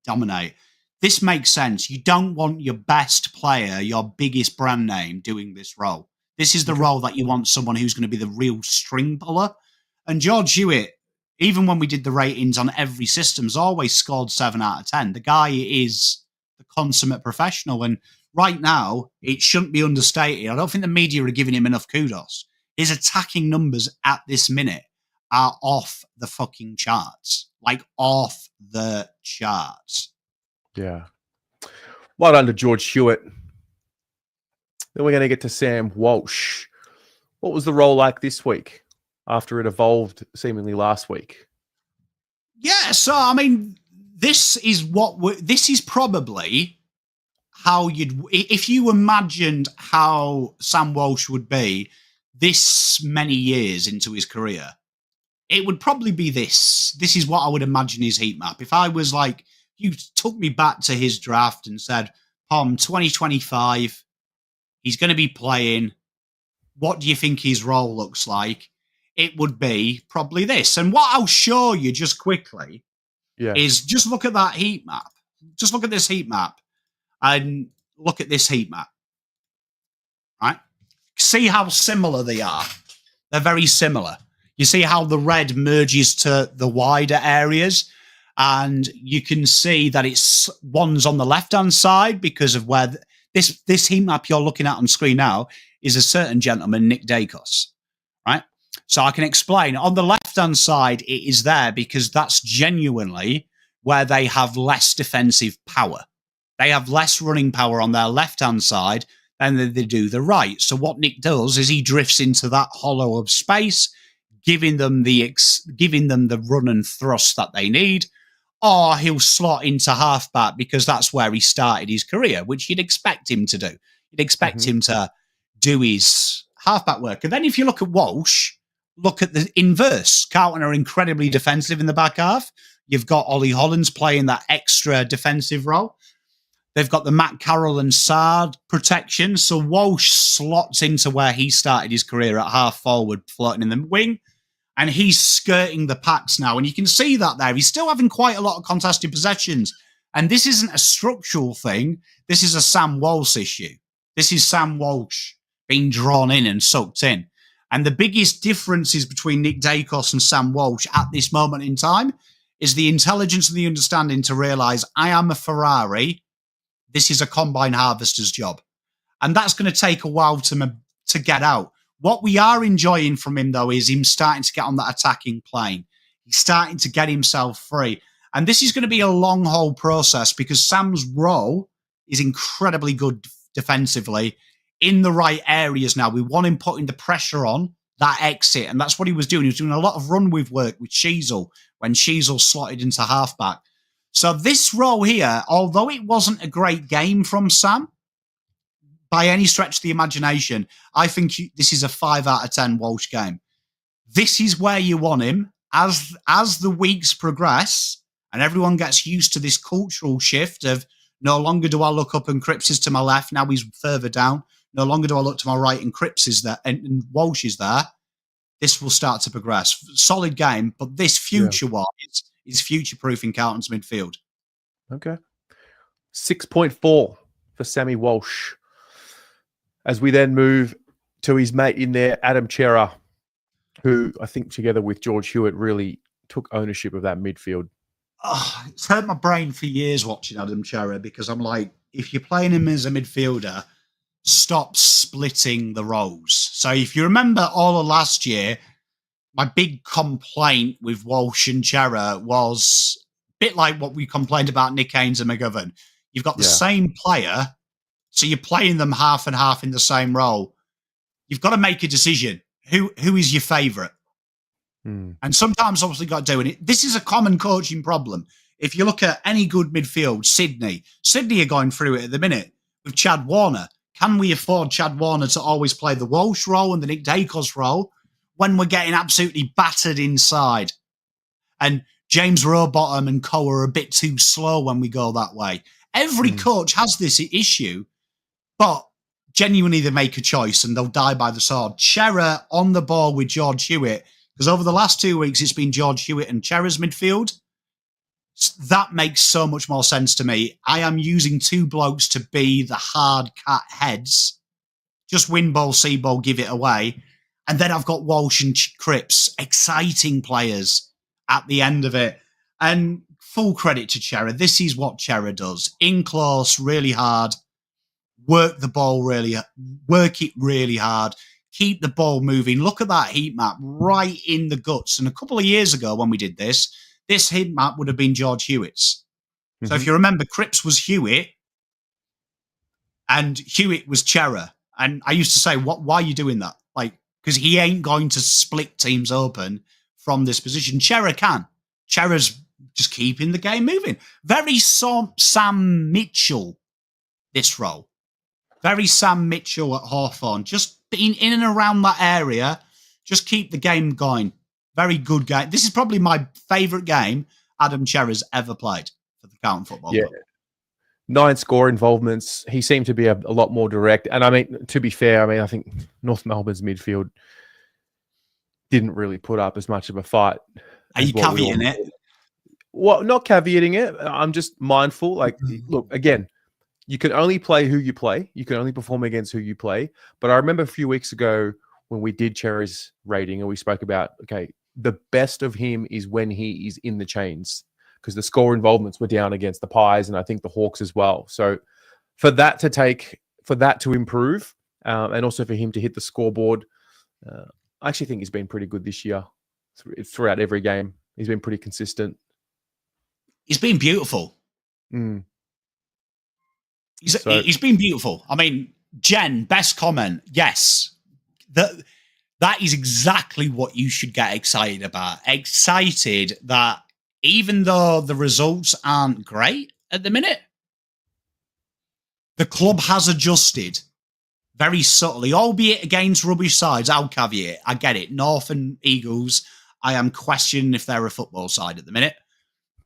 dominate. This makes sense. You don't want your best player, your biggest brand name, doing this role. This is the role that you want someone who's going to be the real string puller. And George Hewett, even when we did the ratings on every system, has always scored 7 out of 10. The guy is the consummate professional. And right now, it shouldn't be understated. I don't think the media are giving him enough kudos. His attacking numbers at this minute are off the fucking charts. Like, off the charts. Yeah. Well done to George Hewett. Then we're going to get to Sam Walsh. What was the role like this week after it evolved seemingly last week? Yeah, so, I mean, this is probably how if you imagined how Sam Walsh would be this many years into his career, it would probably be this. This is what I would imagine his heat map. If I was like, you took me back to his draft and said, Pom, 2025, he's going to be playing. What do you think his role looks like? It would be probably this. And what I'll show you just quickly is just look at that heat map. Just look at this heat map and look at this heat map. Right? See how similar they are. They're very similar. You see how the red merges to the wider areas? And you can see that it's one's on the left-hand side because of where this heat map you're looking at on screen now is a certain gentleman, Nick Dacos, right? So I can explain. On the left-hand side, it is there because that's genuinely where they have less defensive power. They have less running power on their left-hand side than they do the right. So what Nick does is he drifts into that hollow of space, giving them the run and thrust that they need. Or he'll slot into halfback because that's where he started his career, which you'd expect him to do. You'd expect him to do his halfback work. And then if you look at Walsh, look at the inverse. Carlton are incredibly defensive in the back half. You've got Ollie Hollands playing that extra defensive role. They've got the Matt Carroll and Saad protection. So Walsh slots into where he started his career at half forward, floating in the wing. And he's skirting the packs now. And you can see that there. He's still having quite a lot of contested possessions. And this isn't a structural thing. This is a Sam Walsh issue. This is Sam Walsh being drawn in and sucked in. And the biggest differences between Nick Dacos and Sam Walsh at this moment in time is the intelligence and the understanding to realise I am a Ferrari. This is a combine harvester's job. And that's going to take a while to get out. What we are enjoying from him, though, is him starting to get on that attacking plane. He's starting to get himself free. And this is going to be a long haul process because Sam's role is incredibly good defensively in the right areas now. We want him putting the pressure on that exit. And that's what he was doing. He was doing a lot of run with work with Sheasel, when Sheasel slotted into halfback. So this row here, although it wasn't a great game from Sam, by any stretch of the imagination, I think this is a 5 out of 10 Walsh game. This is where you want him. As the weeks progress and everyone gets used to this cultural shift of no longer do I look up and Cripps is to my left, now he's further down. No longer do I look to my right and Cripps is there and Walsh is there. This will start to progress. Solid game, but this future-wise is future-proofing Carlton's midfield. Okay. 6.4 for Sammy Walsh. As we then move to his mate in there, Adam Cerra, who I think together with George Hewett really took ownership of that midfield. Oh, it's hurt my brain for years watching Adam Cerra because I'm like, if you're playing him as a midfielder, stop splitting the roles. So if you remember all of last year, my big complaint with Walsh and Cerra was a bit like what we complained about Nick Haynes and McGovern. You've got the same player, so you're playing them half and half in the same role. You've got to make a decision. Who is your favourite? And sometimes, obviously, got to do it. This is a common coaching problem. If you look at any good midfield, Sydney are going through it at the minute with Chad Warner. Can we afford Chad Warner to always play the Walsh role and the Nick Dacos role when we're getting absolutely battered inside? And James Rowbottom and Co are a bit too slow when we go that way. Every coach has this issue, but genuinely they make a choice and they'll die by the sword. Cerra on the ball with George Hewett, because over the last 2 weeks it's been George Hewett and Cerra's midfield. That makes so much more sense to me. I am using two blokes to be the hard cat heads. Just win ball, see ball, give it away. And then I've got Walsh and Cripps, exciting players at the end of it. And full credit to Cerra. This is what Cerra does. In close, really hard. Work it really hard. Keep the ball moving. Look at that heat map right in the guts. And a couple of years ago when we did this heat map would have been George Hewett's. So if you remember, Cripps was Hewett and Hewett was Cerra. And I used to say, why are you doing that? Like, because he ain't going to split teams open from this position. Cerra can. Cerra's just keeping the game moving. Very Sam Mitchell, this role. Very Sam Mitchell at Hawthorn. Just being in and around that area. Just keep the game going. Very good game. This is probably my favourite game Adam Cerra's ever played for the Carlton Football Club. 9 score involvements. He seemed to be a lot more direct. And I mean, to be fair, I think North Melbourne's midfield didn't really put up as much of a fight. Are you caveating it? Well, not caveating it. I'm just mindful. Like, look, again, you can only play who you play. You can only perform against who you play. But I remember a few weeks ago when we did Cerra's rating and we spoke about, okay, the best of him is when he is in the chains, because the score involvements were down against the Pies and I think the Hawks as well. So for that to improve and also for him to hit the scoreboard, I actually think he's been pretty good this year throughout every game. He's been pretty consistent. He's been beautiful. He's been beautiful. I mean, Jen, best comment. Yes. That is exactly what you should get excited about. Excited that even though the results aren't great at the minute, the club has adjusted very subtly, albeit against rubbish sides. I'll caveat. I get it. North and Eagles, I am questioning if they're a football side at the minute.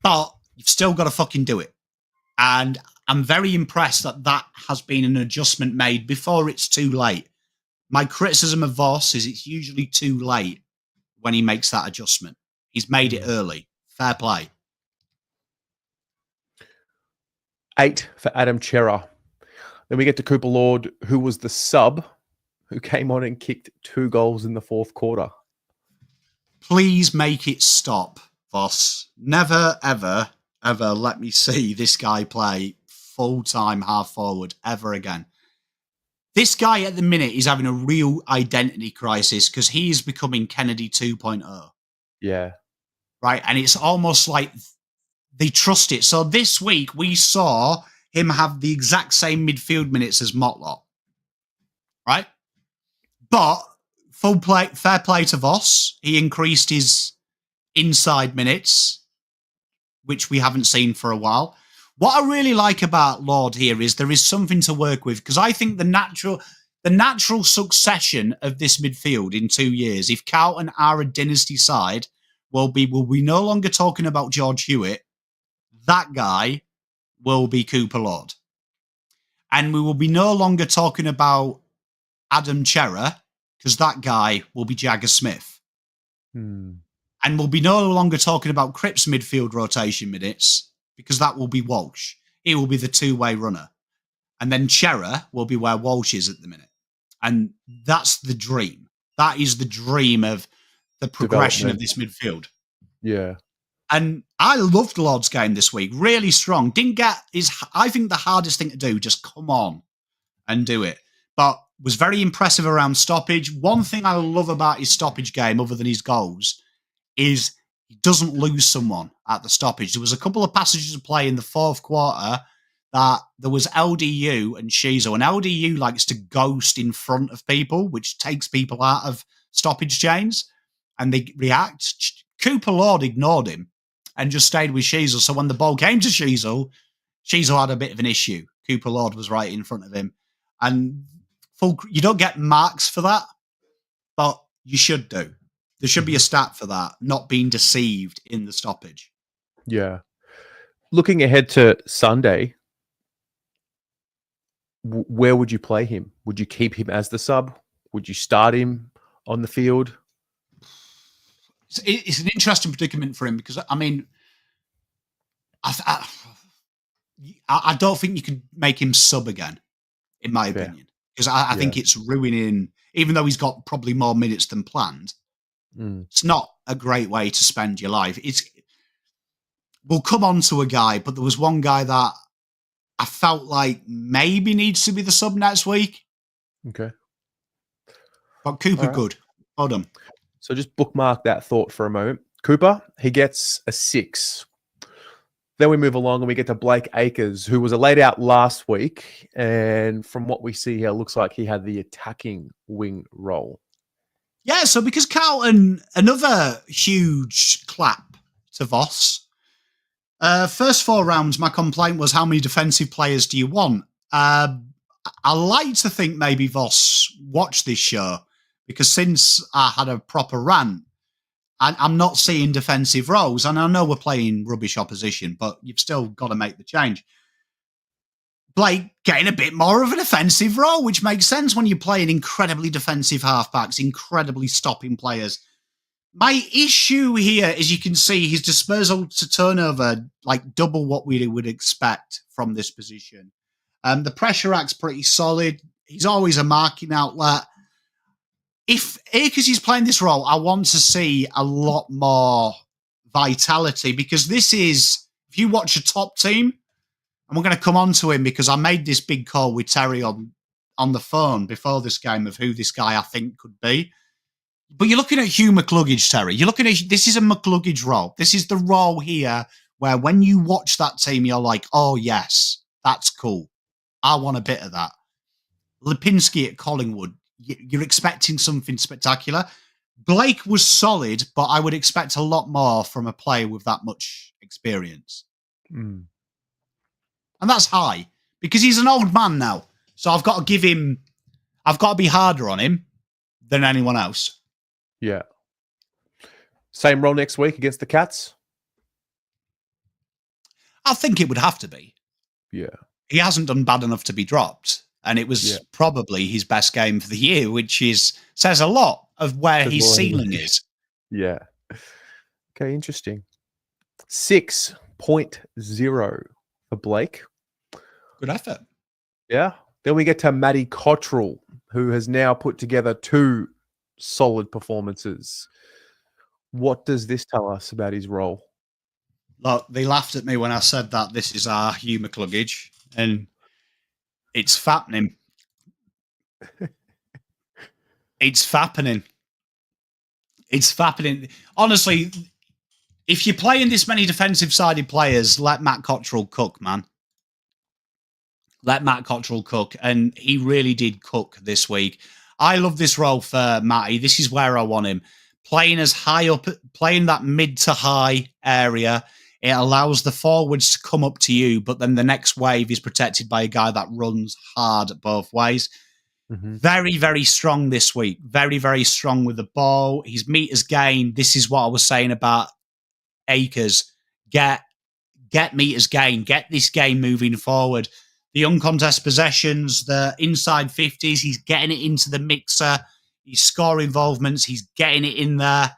But you've still got to fucking do it. And I'm very impressed that has been an adjustment made before it's too late. My criticism of Voss is it's usually too late when he makes that adjustment. He's made it early. Fair play. 8 for Adam Cerra. Then we get to Cooper Lord, who was the sub, who came on and kicked 2 goals in the 4th quarter. Please make it stop, Voss. Never, ever, ever let me see this guy play full-time half forward ever again. This guy at the minute is having a real identity crisis because he is becoming Kennedy 2.0. Yeah. Right. And it's almost like they trust it. So this week we saw him have the exact same midfield minutes as Motlop. Right. But fair play to Voss. He increased his inside minutes, which we haven't seen for a while. What I really like about Lord here is there is something to work with, because I think the natural succession of this midfield in 2 years, if Carlton are a dynasty side, will be no longer talking about George Hewett. That guy will be Cooper Lord. And we will be no longer talking about Adam Cerra, because that guy will be Jagger Smith. And we'll be no longer talking about Cripps midfield rotation minutes, because that will be Walsh. He will be the two-way runner. And then Cerra will be where Walsh is at the minute. And that's the dream. That is the dream of the progression of this midfield. Yeah. And I loved Lord's game this week. Really strong. I think the hardest thing to do, just come on and do it. But was very impressive around stoppage. One thing I love about his stoppage game, other than his goals, is he doesn't lose someone at the stoppage. There was a couple of passages of play in the fourth quarter that there was LDU and Shizo. And LDU likes to ghost in front of people, which takes people out of stoppage chains. And they react. Cooper Lord ignored him and just stayed with Shizo. So when the ball came to Shizo had a bit of an issue. Cooper Lord was right in front of him. And you don't get marks for that, but you should do. There should be a stat for that, not being deceived in the stoppage. Yeah. Looking ahead to Sunday, where would you play him? Would you keep him as the sub? Would you start him on the field? It's an interesting predicament for him, because, I mean, I don't think you could make him sub again, in my opinion. Because I think it's ruining, even though he's got probably more minutes than planned, it's not a great way to spend your life. We'll come on to a guy, but there was one guy that I felt like maybe needs to be the sub next week. Okay. But Cooper, good. Hold on. So just bookmark that thought for a moment. Cooper, he gets a 6. Then we move along and we get to Blake Acres, who was laid out last week. And from what we see here, looks like he had the attacking wing role. Yeah, so because Carlton, another huge clap to Voss. First 4 rounds, my complaint was, how many defensive players do you want? I like to think maybe Voss watched this show, because since I had a proper rant, I'm not seeing defensive roles. And I know we're playing rubbish opposition, but you've still got to make the change. Blake getting a bit more of an offensive role, which makes sense when you're playing incredibly defensive halfbacks, incredibly stopping players. My issue here is, you can see his disposal to turnover, like double what we would expect from this position. The pressure act's pretty solid. He's always a marking outlet. If Akers is playing this role, I want to see a lot more vitality, because this is, if you watch a top team, and we're going to come on to him because I made this big call with Terry on the phone before this game of who this guy I think could be. But you're looking at Hugh McCluggage, Terry. You're looking at, this is a McCluggage role. This is the role here where when you watch that team, you're like, oh, yes, that's cool. I want a bit of that. Lipinski at Collingwood, you're expecting something spectacular. Blake was solid, but I would expect a lot more from a player with that much experience. And that's high, because he's an old man now. So I've got to be harder on him than anyone else. Yeah. Same role next week against the Cats? I think it would have to be. Yeah. He hasn't done bad enough to be dropped. And it was probably his best game for the year, which says a lot of where his ceiling is. Yeah. Okay, interesting. 6.0 for Blake. Good effort. Yeah. Then we get to Matty Cottrell, who has now put together 2 solid performances. What does this tell us about his role? Look, they laughed at me when I said that this is our Hugh McCluggage, and it's fappening. It's fappening. It's fappening. Honestly, if you're playing this many defensive-sided players, let Matt Cottrell cook, man. Let Matt Cottrell cook. And he really did cook this week. I love this role for Matty. This is where I want him. playing as high up, playing that mid to high area, it allows the forwards to come up to you, but then the next wave is protected by a guy that runs hard both ways. Mm-hmm. Very, very strong this week. Very, very strong with the ball. His meters gained. This is what I was saying about Akers. Get meters gained. Get this game moving forward. The uncontested possessions, the inside 50s, he's getting it into the mixer. He's scoring involvements. He's getting it in there.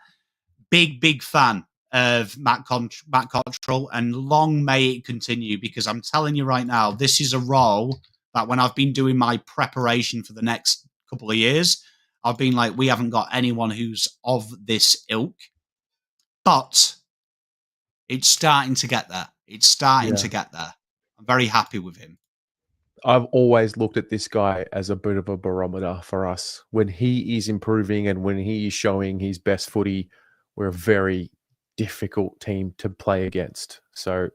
Big, big fan of Matt Cottrell, and long may it continue, because I'm telling you right now, this is a role that when I've been doing my preparation for the next couple of years, I've been like, we haven't got anyone who's of this ilk. But it's starting to get there. It's starting to get there. I'm very happy with him. I've always looked at this guy as a bit of a barometer for us. When he is improving and when he is showing his best footy, we're a very difficult team to play against. So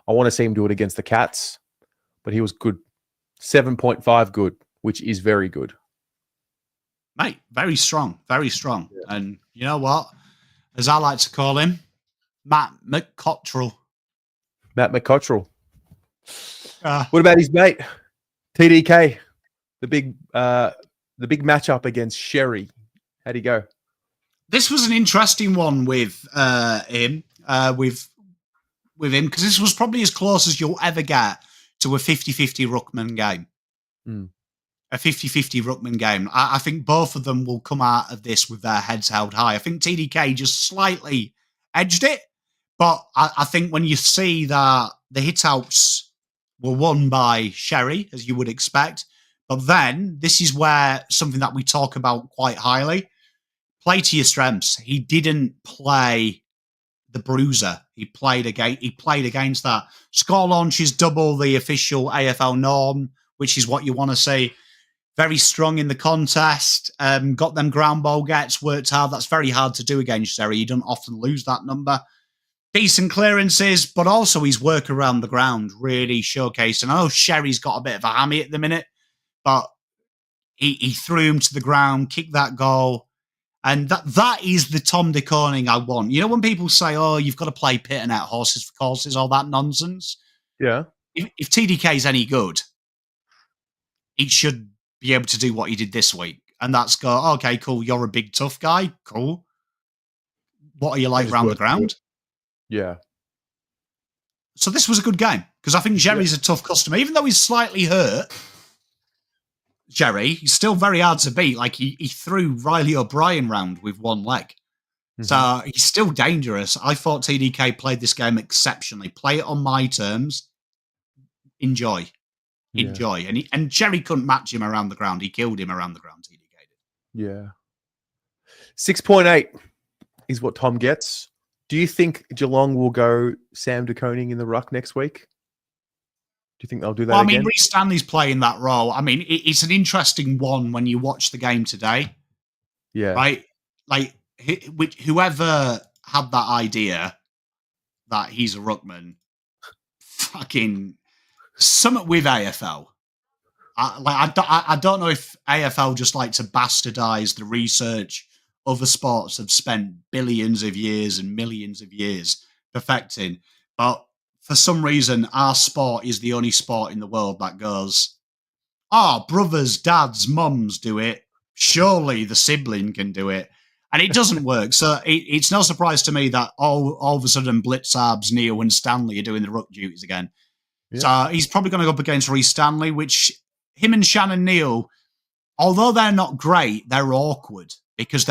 I want to see him do it against the Cats, but he was good. 7.5 good, which is very good. Mate, very strong, very strong. Yeah. And you know what? As I like to call him, Matt McCottrell. Matt McCottrell. What about his mate, TDK? The big matchup against Sherry. How'd he go? This was an interesting one with him, because this was probably as close as you'll ever get to a 50-50 ruckman game. A 50-50 ruckman game. I think both of them will come out of this with their heads held high. I think TDK just slightly edged it, but I think when you see that the hit-outs were won by Sherry, as you would expect, but then this is where something that we talk about quite highly, play to your strengths. He didn't play the bruiser. He played against that. Score launch is double the official AFL norm, which is what you want to see. Very strong in the contest. Got them ground ball gets, worked hard. That's very hard to do against Cerra. You don't often lose that number. Decent clearances, but also his work around the ground really showcased. And I know Sherry's got a bit of a hammy at the minute, but he threw him to the ground, kicked that goal. And that is the Tom de Koning I want. You know, when people say, oh, you've got to play pit and out horses for courses, all that nonsense. Yeah. If TDK is any good, he should be able to do what he did this week. And that's go, okay, cool, you're a big, tough guy. Cool. What are you like around the ground? Yeah. So this was a good game, because I think Jerry's a tough customer. Even though he's slightly hurt, Jerry, he's still very hard to beat. Like, he threw Riley O'Brien round with one leg. Mm-hmm. So he's still dangerous. I thought TDK played this game exceptionally. Play it on my terms. Enjoy. And Jerry couldn't match him around the ground. He killed him around the ground, TDK did. Yeah. 6.8 is what Tom gets. Do you think Geelong will go Sam de Koning in the ruck next week? Do you think they'll do that again? Reece Stanley's playing that role. I mean, it's an interesting one when you watch the game today. Yeah. Right? Like, whoever had that idea that he's a ruckman, fucking something with AFL. I don't know if AFL just like to bastardize the research other sports have spent billions of years and millions of years perfecting. But for some reason, our sport is the only sport in the world that goes, brothers, dads, mums do it. Surely the sibling can do it. And it doesn't work. So it's no surprise to me that all of a sudden Blitzarbs, Neil and Stanley are doing the ruck duties again. Yeah. So he's probably going to go up against Reece Stanley, which him and Shannon Neal, although they're not great, they're awkward. Because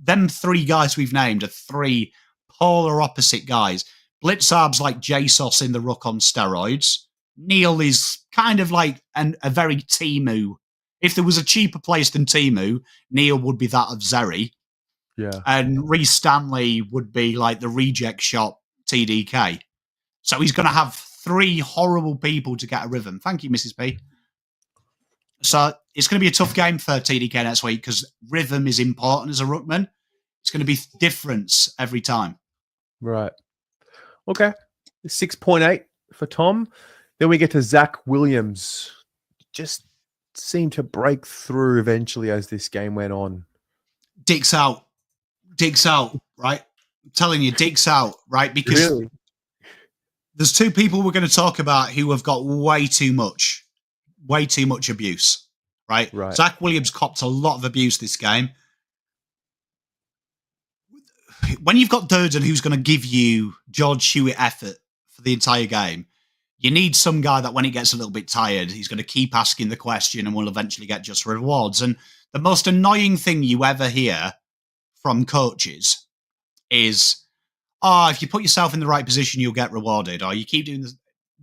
them three guys we've named are three polar opposite guys. Blitzarb's like JSOS in the ruck on steroids. Neil is kind of like a very Timu. If there was a cheaper place than Timu, Neil would be that of Zeri. Yeah. And Reece Stanley would be like the reject shop TDK. So he's going to have three horrible people to get a rhythm. Thank you, Mrs. P. So it's going to be a tough game for TDK next week because rhythm is important as a ruckman. It's going to be difference every time. Right. Okay. 6.8 for Tom. Then we get to Zack Williams. Just seemed to break through eventually as this game went on. Dicks out. Dick's out, right? I'm telling you, Dick's out, right? Because there's two people we're going to talk about who have got way too much abuse, right? Zack Williams copped a lot of abuse this game. When you've got Durdin, who's going to give you George Hewett effort for the entire game, you need some guy that when he gets a little bit tired, he's going to keep asking the question and will eventually get just rewards. And the most annoying thing you ever hear from coaches is, if you put yourself in the right position, you'll get rewarded. Or you keep doing this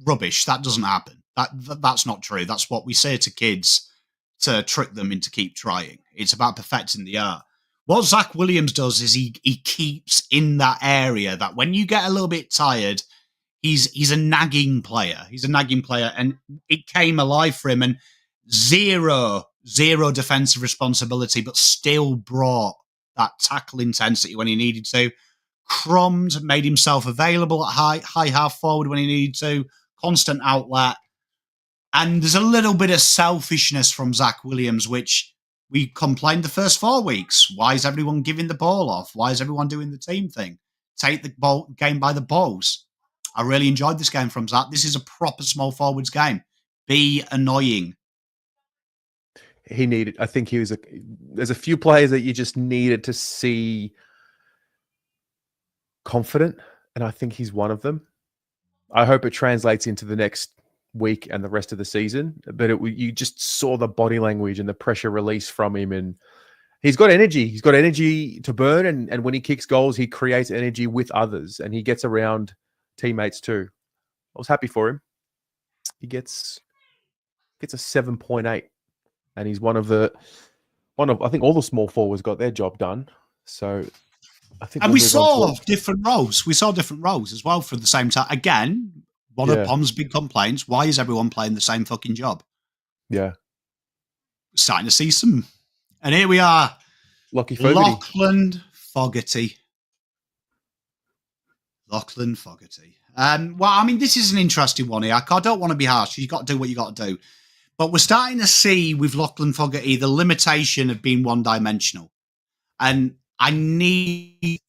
rubbish. That doesn't happen. That's not true. That's what we say to kids to trick them into keep trying. It's about perfecting the art. What Zack Williams does is he keeps in that area that when you get a little bit tired, he's a nagging player. He's a nagging player, and it came alive for him. And zero defensive responsibility, but still brought that tackle intensity when he needed to. Crumbed, made himself available at high half forward when he needed to. Constant outlet. And there's a little bit of selfishness from Zack Williams, which we complained the first 4 weeks. Why is everyone giving the ball off? Why is everyone doing the team thing? Take the game by the balls. I really enjoyed this game from Zack. This is a proper small forwards game. Be annoying. He needed, I think there's a few players that you just needed to see confident, and I think he's one of them. I hope it translates into the next week and the rest of the season, but you just saw the body language and the pressure release from him, and he's got energy. He's got energy to burn, and when he kicks goals, he creates energy with others, and he gets around teammates too. I was happy for him. He gets a 7.8, and he's one of I think all the small forwards got their job done. So I think, and we saw different roles. We saw different roles as well for the same time. Again, one of Pom's big complaints: why is everyone playing the same fucking job? Yeah, starting to see some. And here we are, Lachie Fogarty. Lachlan Fogarty. Well, I mean, this is an interesting one here. I don't want to be harsh. You've got to do what you got to do. But we're starting to see with Lachlan Fogarty the limitation of being one-dimensional. And I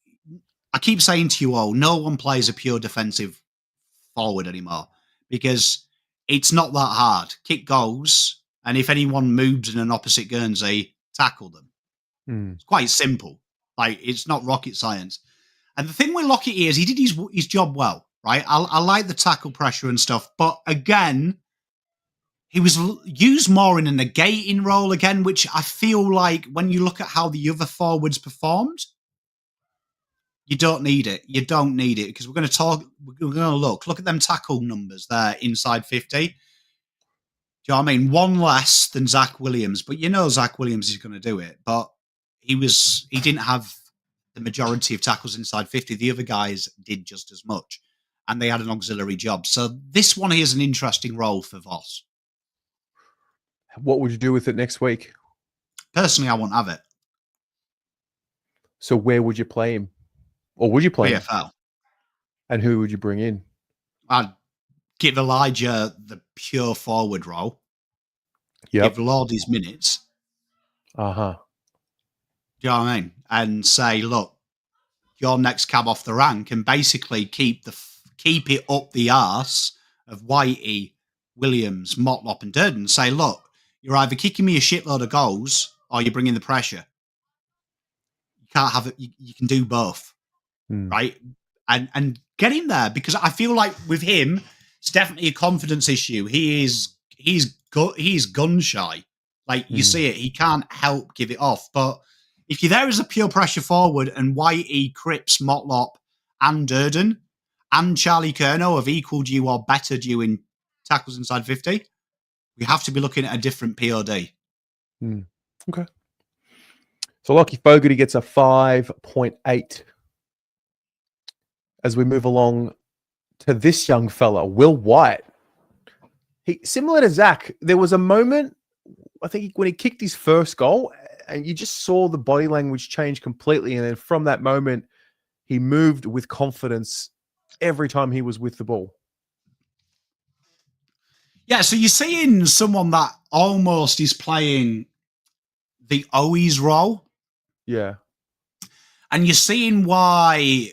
keep saying to you all, no one plays a pure defensive forward anymore because it's not that hard. Kick goals, and if anyone moves in an opposite Guernsey, tackle them. It's quite simple. Like, it's not rocket science. And the thing with Lachie is he did his job well, right? I like the tackle pressure and stuff, but again, he was used more in a negating role again, which I feel like when you look at how the other forwards performed, you don't need it. You don't need it because we're going to look at them tackle numbers there inside 50. Do you know what I mean? One less than Zack Williams, but you know Zack Williams is going to do it. But he didn't have the majority of tackles inside 50. The other guys did just as much, and they had an auxiliary job. So this one here is an interesting role for Voss. What would you do with it next week? Personally, I won't have it. So where would you play him? Or would you play AFL. him? And who would you bring in? I'd give Elijah the pure forward role. Yep. Give Lord his minutes. Uh-huh. Do you know what I mean? And say, look, your next cab off the rank, and basically keep it up the arse of Whitey, Williams, Motlop, and Durdin. Say, look, you're either kicking me a shitload of goals or you're bringing the pressure. You can't have it. You can do both, right? And get him there, because I feel like with him, it's definitely a confidence issue. He's gun shy. Like, you see it. He can't help give it off. But if you're there as a pure pressure forward and Whitey, Cripps, Motlop, and Durdin, and Charlie Curnow have equaled you or bettered you in tackles inside 50, we have to be looking at a different POD. Okay. So Lachie Fogarty gets a 5.8. As we move along to this young fella, Will White. Similar to Zack, there was a moment, I think, when he kicked his first goal, and you just saw the body language change completely. And then from that moment, he moved with confidence every time he was with the ball. Yeah, so you're seeing someone that almost is playing the Owies role. Yeah. And you're seeing why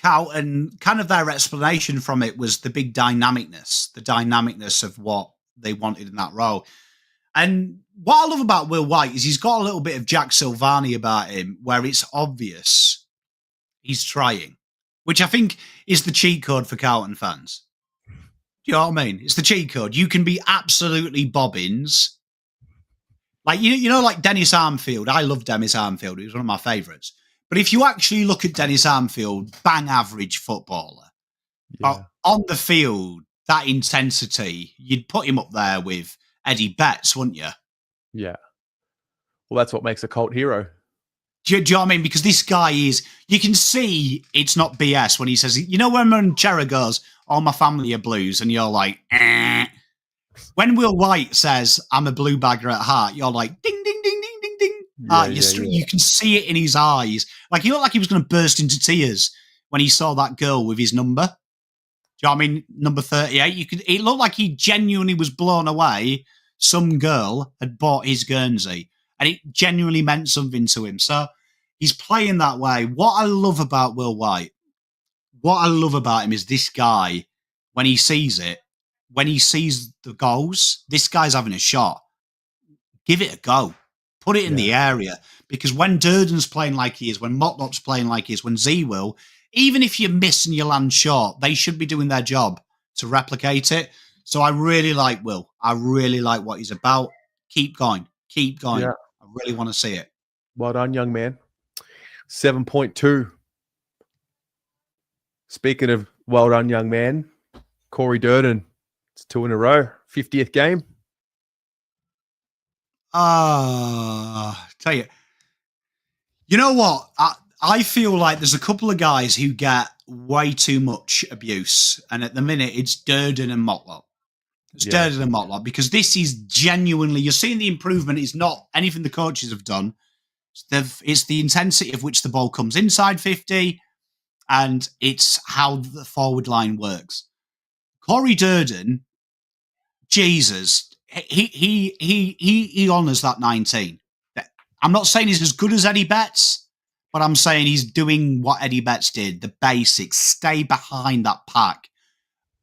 Carlton, kind of their explanation from it was the dynamicness of what they wanted in that role. And what I love about Will White is he's got a little bit of Jack Silvagni about him, where it's obvious he's trying, which I think is the cheat code for Carlton fans. Do you know what I mean? It's the cheat code. You can be absolutely bobbins. Like, you know, like Dennis Armfield. I love Dennis Armfield. He was one of my favourites. But if you actually look at Dennis Armfield, bang average footballer. But on the field, that intensity, you'd put him up there with Eddie Betts, wouldn't you? Yeah. Well, that's what makes a cult hero. Do you know what I mean? Because this guy is, you can see it's not BS when he says, you know, when Cerra goes, all my family are Blues, and you're like, eh. When Will White says, I'm a blue bagger at heart, you're like, ding, ding, ding, ding, ding, ding. You can see it in his eyes. Like, he looked like he was going to burst into tears when he saw that girl with his number. Do you know what I mean? Number 38. It looked like he genuinely was blown away. Some girl had bought his Guernsey, and it genuinely meant something to him. So he's playing that way. What I love about Will White, what I love about him is this guy, when he sees it, when he sees the goals, this guy's having a shot. Give it a go. Put it in the area. Because when Durdin's playing like he is, when Motlop's playing like he is, when Z will, even if you miss and you land short, they should be doing their job to replicate it. So I really like Will. I really like what he's about. Keep going. Keep going. Yeah. I really want to see it. Well done, young man. 7.2. Speaking of well done, young man, Corey Durdin. It's 2 in a row. 50th game. Tell you. You know what? I feel like there's a couple of guys who get way too much abuse. And at the minute, it's Durdin and Motlop. It's Durdin and Motlop, because this is genuinely, you're seeing the improvement. It's not anything the coaches have done. It's the intensity of which the ball comes inside 50, and it's how the forward line works. Corey Durdin, Jesus, he honours that 19. I'm not saying he's as good as Eddie Betts, but I'm saying he's doing what Eddie Betts did, the basics. Stay behind that pack.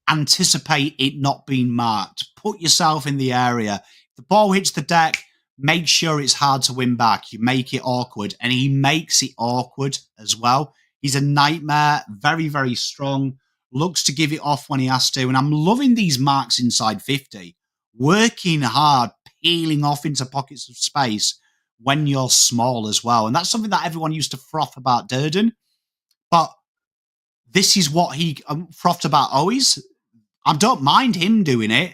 Anticipate it not being marked. Put yourself in the area. If the ball hits the deck, make sure it's hard to win back. You make it awkward, and he makes it awkward as well. He's a nightmare, very, very strong, looks to give it off when he has to, and I'm loving these marks inside 50, working hard, peeling off into pockets of space when you're small as well. And that's something that everyone used to froth about Durdin, but this is what he frothed about always. I don't mind him doing it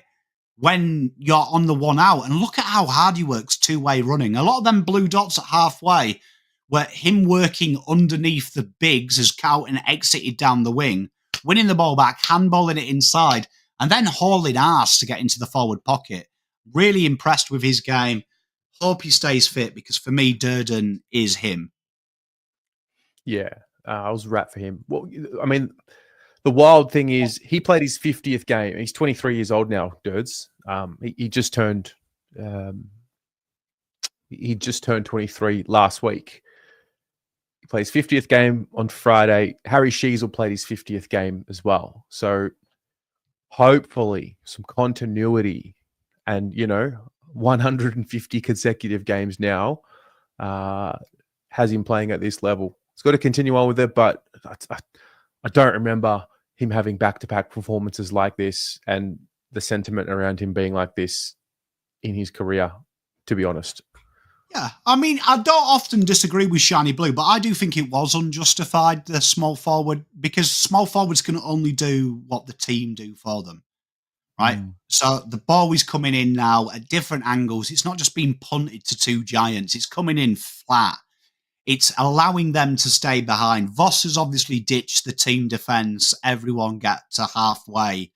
when you're on the one out. And look at how hard he works two-way running. A lot of them blue dots at halfway were him working underneath the bigs as Carlton exited down the wing, winning the ball back, handballing it inside, and then hauling arse to get into the forward pocket. Really impressed with his game. Hope he stays fit, because for me, Durdin is him. Yeah, I was wrapped for him. Well, I mean, the wild thing is he played his 50th game. He's 23 years old now, Durds. He just turned 23 last week. He plays 50th game on Friday. Harry Sheasel played his 50th game as well. So hopefully some continuity and, 150 consecutive games now has him playing at this level. He's got to continue on with it, but I don't remember him having back-to-back performances like this and the sentiment around him being like this in his career, to be honest. Yeah, I mean, I don't often disagree with Shiny Blue, but I do think it was unjustified, the small forward, because small forwards can only do what the team do for them, right? So the ball is coming in now at different angles. It's not just being punted to two giants. It's coming in flat. It's allowing them to stay behind. Voss has obviously ditched the team defence. Everyone get to halfway.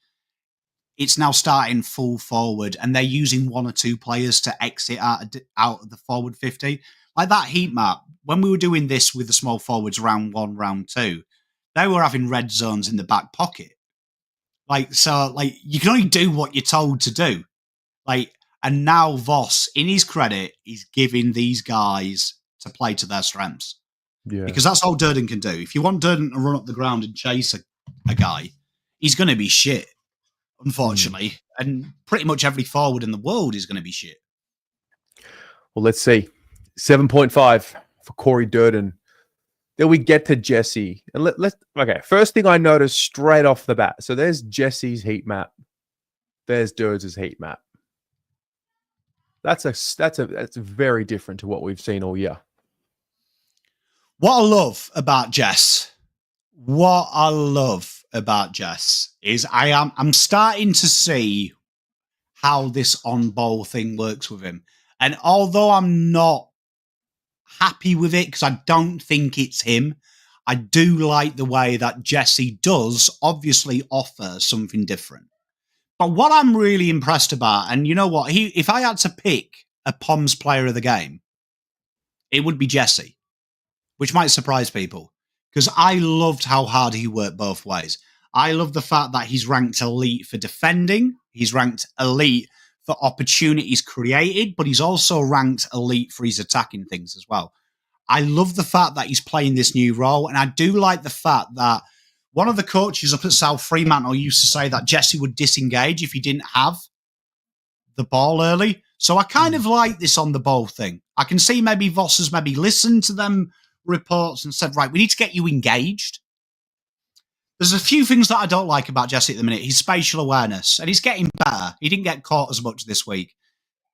It's now starting full forward, and they're using one or two players to exit out of the forward 50. Like that heat map, when we were doing this with the small forwards round 1, round 2, they were having red zones in the back pocket. So you can only do what you're told to do. And now Voss, in his credit, is giving these guys to play to their strengths. Yeah. Because that's all Durdin can do. If you want Durdin to run up the ground and chase a guy, he's going to be shit, unfortunately. And pretty much every forward in the world is going to be shit. Well, let's see. 7.5 for Corey Durdin. Then we get to Jesse. And okay, first thing I noticed straight off the bat. So there's Jesse's heat map. There's Durds' heat map. That's very different to what we've seen all year. What I love about Jess is I'm starting to see how this on-ball thing works with him. And although I'm not happy with it because I don't think it's him, I do like the way that Jesse does obviously offer something different. But what I'm really impressed about, and you know what, if I had to pick a Poms player of the game, it would be Jesse. Which might surprise people, because I loved how hard he worked both ways. I love the fact that he's ranked elite for defending. He's ranked elite for opportunities created, but he's also ranked elite for his attacking things as well. I love the fact that he's playing this new role, and I do like the fact that one of the coaches up at South Fremantle used to say that Jesse would disengage if he didn't have the ball early. So I kind of like this on the ball thing. I can see maybe Voss has maybe listened to them reports and said, right, we need to get you engaged. There's a few things that I don't like about Jesse at the minute. His spatial awareness, and he's getting better. He didn't get caught as much this week.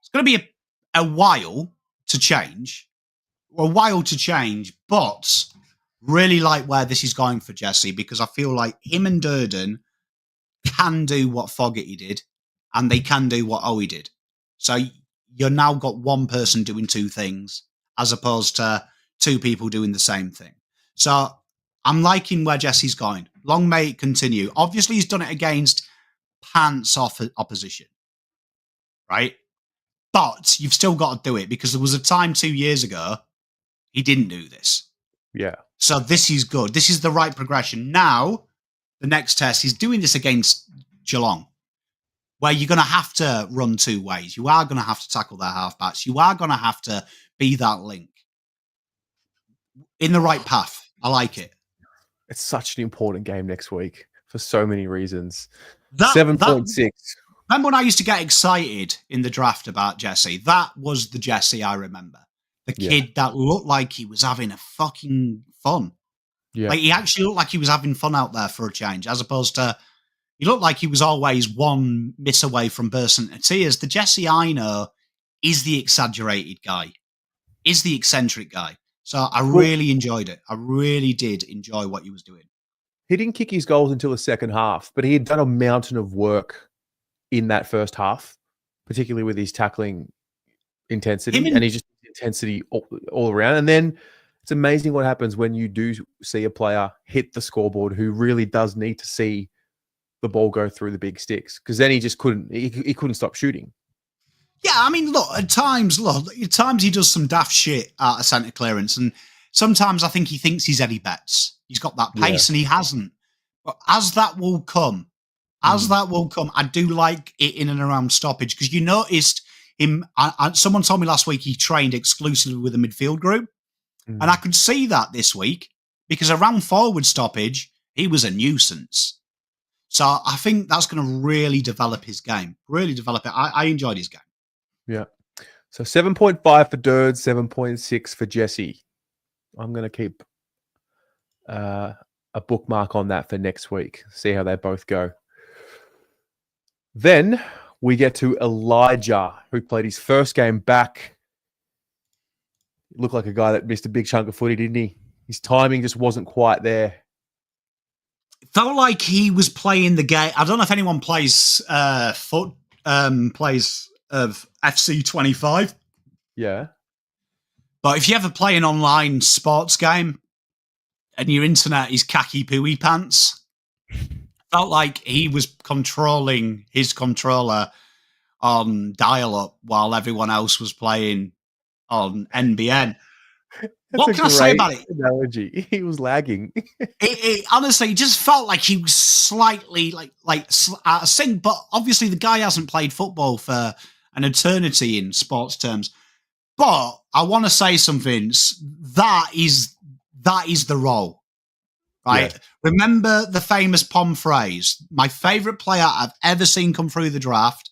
It's going to be a while to change, but really like where this is going for Jesse, because I feel like him and Durdin can do what Fogarty did, and they can do what Owie did. So you're now got one person doing two things, as opposed to two people doing the same thing. So I'm liking where Jesse's going. Long may it continue. Obviously, he's done it against pants off opposition, right? But you've still got to do it, because there was a time 2 years ago he didn't do this. Yeah. So this is good. This is the right progression. Now, the next test, he's doing this against Geelong, where you're going to have to run two ways. You are going to have to tackle their halfbacks. You are going to have to be that link. In the right path. I like it. It's such an important game next week for so many reasons. 7.6. Remember when I used to get excited in the draft about Jesse? That was the Jesse I remember. The kid that looked like he was having a fucking fun. Yeah. Like, he actually looked like he was having fun out there for a change, as opposed to he looked like he was always one miss away from bursting into tears. The Jesse I know is the exaggerated guy, is the eccentric guy. So I really enjoyed it. I really did enjoy what he was doing. He didn't kick his goals until the second half, but he had done a mountain of work in that first half, particularly with his tackling intensity, and he just intensity all around. And then it's amazing what happens when you do see a player hit the scoreboard who really does need to see the ball go through the big sticks, because then he just couldn't stop shooting. Yeah, I mean, look, at times he does some daft shit out of centre clearance, and sometimes I think he thinks he's Eddie Betts. He's got that pace, and he hasn't. But as that will come, I do like it in and around stoppage, because you noticed him. Someone told me last week he trained exclusively with a midfield group, and I could see that this week, because around forward stoppage, he was a nuisance. So I think that's going to really develop his game, really develop it. I enjoyed his game. Yeah. So 7.5 for Durd, 7.6 for Jesse. I'm going to keep a bookmark on that for next week. See how they both go. Then we get to Elijah, who played his first game back. Looked like a guy that missed a big chunk of footy, didn't he? His timing just wasn't quite there. It felt like he was playing the game. I don't know if anyone plays plays of FC 25. Yeah. But if you ever play an online sports game and your internet is khaki pooey pants, felt like he was controlling his controller on dial-up while everyone else was playing on NBN. What can I say about it? Analogy. He was lagging. It honestly just felt like he was slightly like out of sync, but obviously the guy hasn't played football for an eternity in sports terms. But I want to say something. That is That is the role, right? Yeah. Remember the famous Pom phrase, my favourite player I've ever seen come through the draft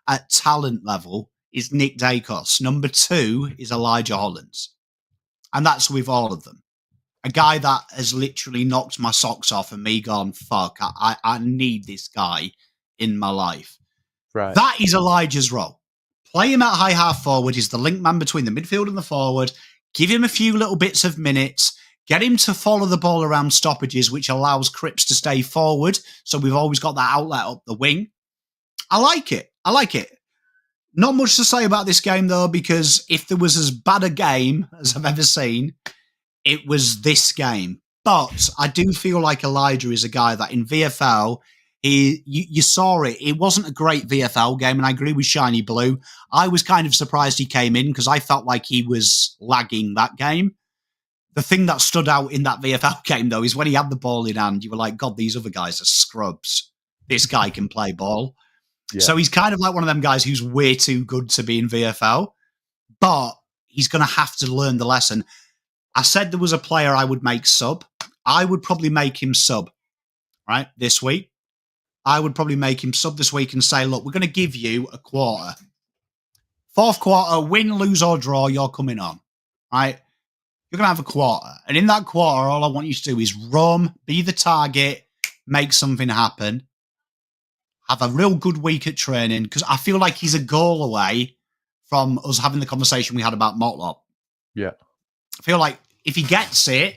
at talent level is Nick Dacos. Number 2 is Elijah Hollands. And that's with all of them. A guy that has literally knocked my socks off and me gone, fuck, I need this guy in my life. Right. That is Elijah's role. Play him at high half forward. He's the link man between the midfield and the forward. Give him a few little bits of minutes. Get him to follow the ball around stoppages, which allows Cripps to stay forward. So we've always got that outlet up the wing. I like it. Not much to say about this game, though, because if there was as bad a game as I've ever seen, it was this game. But I do feel like Elijah is a guy that in VFL, you saw it. It wasn't a great VFL game, and I agree with Shiny Blue. I was kind of surprised he came in because I felt like he was lagging that game. The thing that stood out in that VFL game, though, is when he had the ball in hand, you were like, God, these other guys are scrubs. This guy can play ball. Yeah. So he's kind of like one of them guys who's way too good to be in VFL, but he's going to have to learn the lesson. I said there was a player I would make sub. I would probably make him sub, right, this week. I would probably make him sub this week and say, look, we're going to give you a quarter. Fourth quarter, win, lose, or draw, you're coming on, right? You're going to have a quarter. And in that quarter, all I want you to do is roam, be the target, make something happen. Have a real good week at training, because I feel like he's a goal away from us having the conversation we had about Motlop. Yeah. I feel like if he gets it,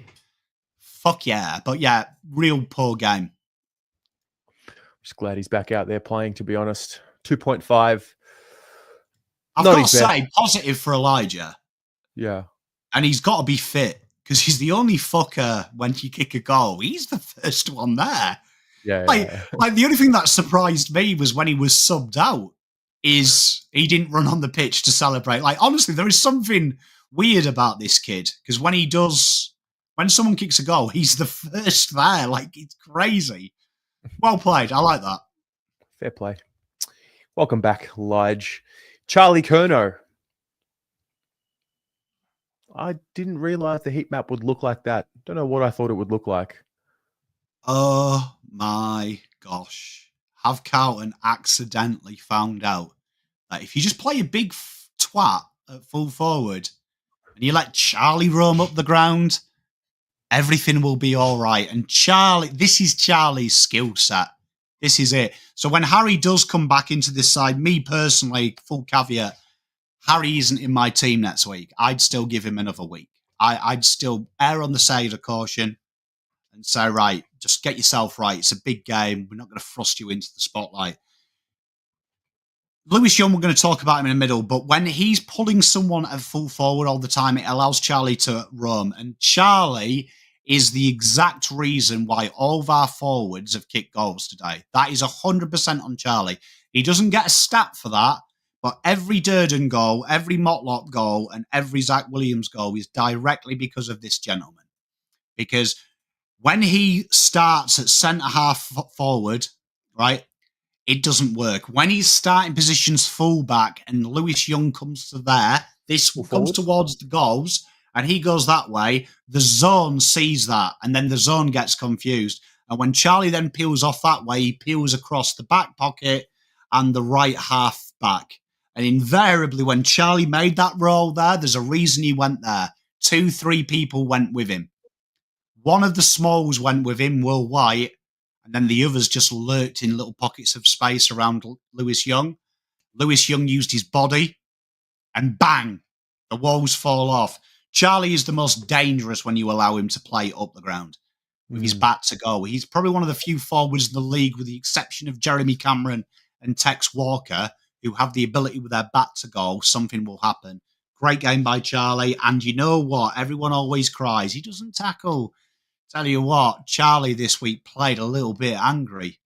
fuck yeah. But yeah, real poor game. Just glad he's back out there playing, to be honest. 2.5. I've got to say, positive for Elijah. Yeah. And he's got to be fit, because he's the only fucker when you kick a goal. He's the first one there. Yeah, like the only thing that surprised me was when he was subbed out is he didn't run on the pitch to celebrate. Like, honestly, there is something weird about this kid, because when someone kicks a goal, he's the first there. Like, it's crazy. Well played. I like that. Fair play. Welcome back, Lige. Charlie Curnow. I didn't realize the heat map would look like that. Don't know what I thought it would look like. Oh my gosh. Have Carlton accidentally found out that if you just play a big twat at full forward and you let Charlie roam up the ground, everything will be all right. And this is Charlie's skill set. This is it. So when Harry does come back into this side, me personally, full caveat, Harry isn't in my team next week. I'd still give him another week. I'd still err on the side of caution and say, right, just get yourself right. It's a big game. We're not going to thrust you into the spotlight. Lewis Young, we're going to talk about him in the middle, but when he's pulling someone at full forward all the time, it allows Charlie to roam. And Charlie is the exact reason why all of our forwards have kicked goals today. That is 100% on Charlie. He doesn't get a stat for that, but every Durdin goal, every Motlop goal, and every Zack Williams goal is directly because of this gentleman. Because when he starts at centre-half forward, right, it doesn't work. When he's starting positions full-back and Lewis Young comes to there, this comes towards the goals, and he goes that way, the zone sees that, and then the zone gets confused. And when Charlie then peels off that way, he peels across the back pocket and the right half back. And invariably, when Charlie made that roll there, there's a reason he went there. 2-3 people went with him. One of the smalls went with him, Will White, and then the others just lurked in little pockets of space around Lewis Young. Lewis Young used his body, and bang, the walls fall off. Charlie is the most dangerous when you allow him to play up the ground with his bat to go. He's probably one of the few forwards in the league, with the exception of Jeremy Cameron and Tex Walker, who have the ability with their bat to go. Something will happen. Great game by Charlie. And you know what? Everyone always cries. He doesn't tackle. Tell you what, Charlie this week played a little bit angry.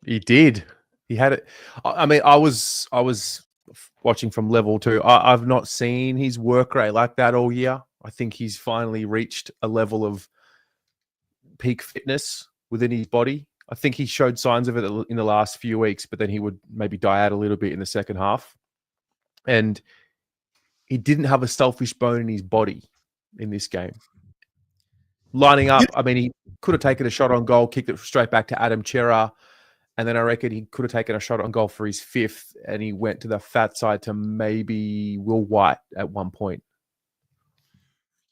He did. He had it. I mean, I was watching from level 2. I've not seen his work rate like that all year. I think he's finally reached a level of peak fitness within his body. I think he showed signs of it in the last few weeks, but then he would maybe die out a little bit in the second half. And he didn't have a selfish bone in his body in this game. lining up. I mean, he could have taken a shot on goal, kicked it straight back to Adam Cerra. And then I reckon he could have taken a shot on goal for his 5th, and he went to the fat side to maybe Will White at one point.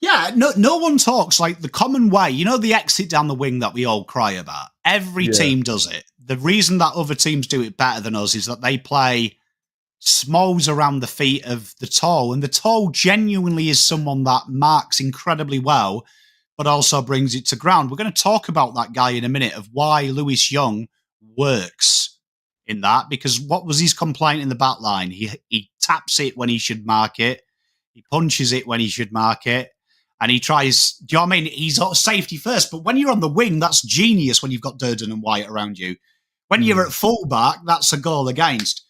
Yeah, no one talks like the common way. You know the exit down the wing that we all cry about? Every team does it. The reason that other teams do it better than us is that they play smalls around the feet of the tall, and the tall genuinely is someone that marks incredibly well, but also brings it to ground. We're going to talk about that guy in a minute of why Lewis Young works in that, because what was his complaint in the back line? He taps it when he should mark it, he punches it when he should mark it, and he tries, do you know what I mean? He's safety first, but when you're on the wing, that's genius when you've got Durdin and White around you. When you're at fullback, that's a goal against.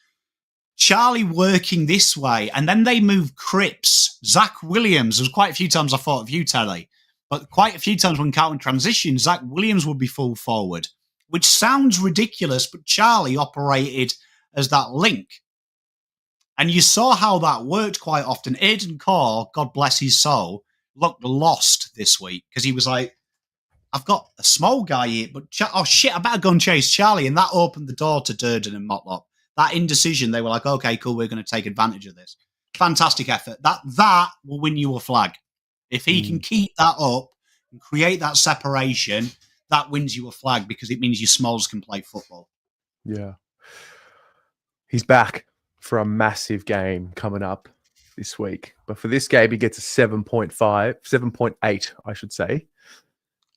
Charlie working this way, and then they move Cripps. Zack Williams, there's quite a few times I thought of you, Terry, but quite a few times when Carlton transitioned, Zack Williams would be full forward, which sounds ridiculous, but Charlie operated as that link. And you saw how that worked quite often. Aidan Corr, God bless his soul, looked lost this week because he was like, I've got a small guy here, but oh shit, I better go and chase Charlie. And that opened the door to Durdin and Motlop. That indecision, they were like, okay, cool, we're going to take advantage of this. Fantastic effort. That will win you a flag. If he can keep that up and create that separation, that wins you a flag because it means your smalls can play football. Yeah. He's back for a massive game coming up this week. But for this game, he gets a 7.8, I should say.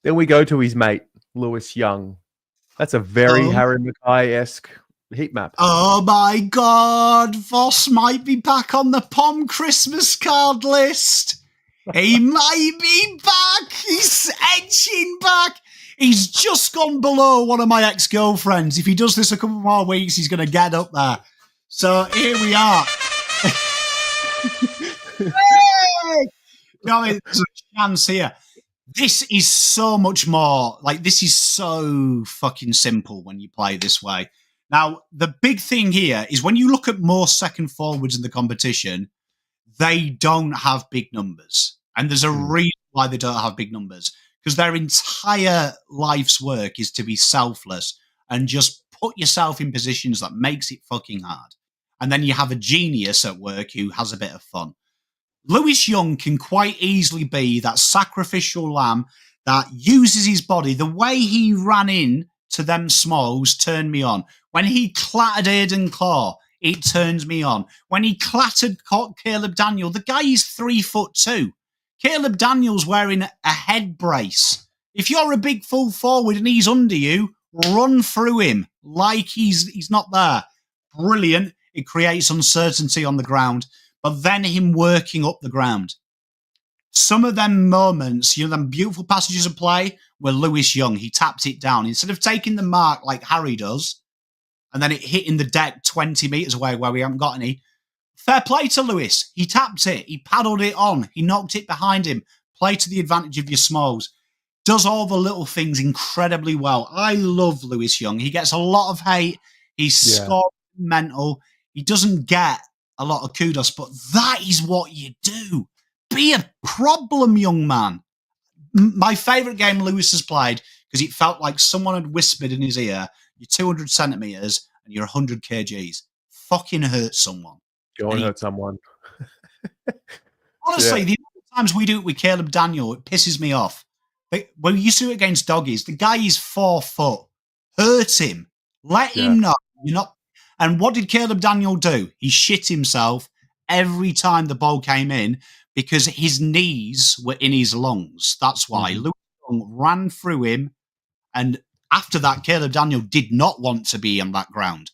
Then we go to his mate, Lewis Young. That's a very Harry Mackay-esque heat map. Oh my God, Voss might be back on the POM Christmas card list. He might be back. He's edging back. He's just gone below one of my ex-girlfriends. If he does this a couple more weeks, he's going to get up there. So here we are. Hey! There's a chance here. This is so much more, like, this is so fucking simple when you play this way. Now, the big thing here is when you look at most second forwards in the competition, they don't have big numbers. And there's a reason why they don't have big numbers. Because their entire life's work is to be selfless and just put yourself in positions that makes it fucking hard. And then you have a genius at work who has a bit of fun. Lewis Young can quite easily be that sacrificial lamb that uses his body. The way he ran in to them smalls turned me on. When he clattered Aidan Corr, it turns me on. When he clattered Caleb Daniel, the guy is 3'2". Caleb Daniel's wearing a head brace. If you're a big full forward and he's under you, run through him like he's not there. Brilliant. It creates uncertainty on the ground. But then him working up the ground. Some of them moments, them beautiful passages of play where Lewis Young, he tapped it down. Instead of taking the mark like Harry does, and then it hitting the deck 20 metres away where we haven't got any, fair play to Lewis. He tapped it. He paddled it on. He knocked it behind him. Play to the advantage of your smalls. Does all the little things incredibly well. I love Lewis Young. He gets a lot of hate. He's scored mental. He doesn't get a lot of kudos, but that is what you do. Be a problem, young man. My favourite game Lewis has played, because it felt like someone had whispered in his ear, you're 200 centimetres and you're 100 kgs. Fucking hurt someone. Go and hurt someone. Honestly, the times we do it with Caleb Daniel, it pisses me off. When we used to do it against doggies, the guy is 4 foot. Hurt him. Let him know. You're not. And what did Caleb Daniel do? He shit himself every time the ball came in because his knees were in his lungs. That's why. Lewis Young ran through him. And after that, Caleb Daniel did not want to be on that ground.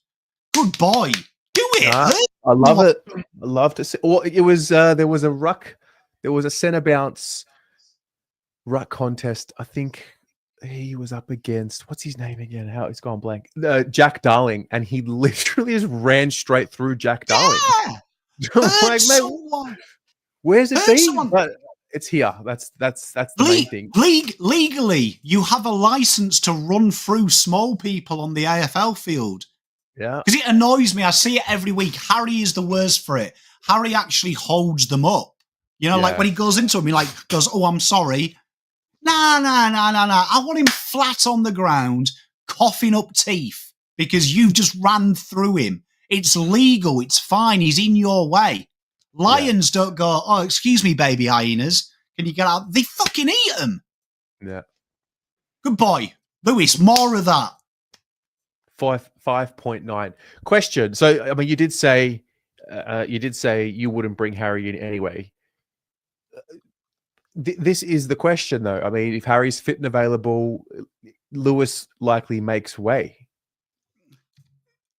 Good boy. Do it. I love it. I love to see. Well, it was, there was a ruck. There was a centre bounce ruck contest. I think he was up against, what's his name again? How it's gone blank. Jack Darling, and he literally just ran straight through Jack Darling. Like, mate, where's it been? But it's here. That's the main thing. Legally, you have a license to run through small people on the AFL field. Yeah, because it annoys me. I see it every week. Harry is the worst for it. Harry actually holds them up. Like when he goes into him, he goes, "Oh, I'm sorry." No. I want him flat on the ground, coughing up teeth because you've just ran through him. It's legal. It's fine. He's in your way. Lions don't go, oh, excuse me, baby hyenas. Can you get out? They fucking eat them. Yeah. Good boy. Lewis, more of that. 5.9. Question. So, I mean, you did say you wouldn't bring Harry in anyway. This is the question, though. I mean, if Harry's fit and available, Lewis likely makes way.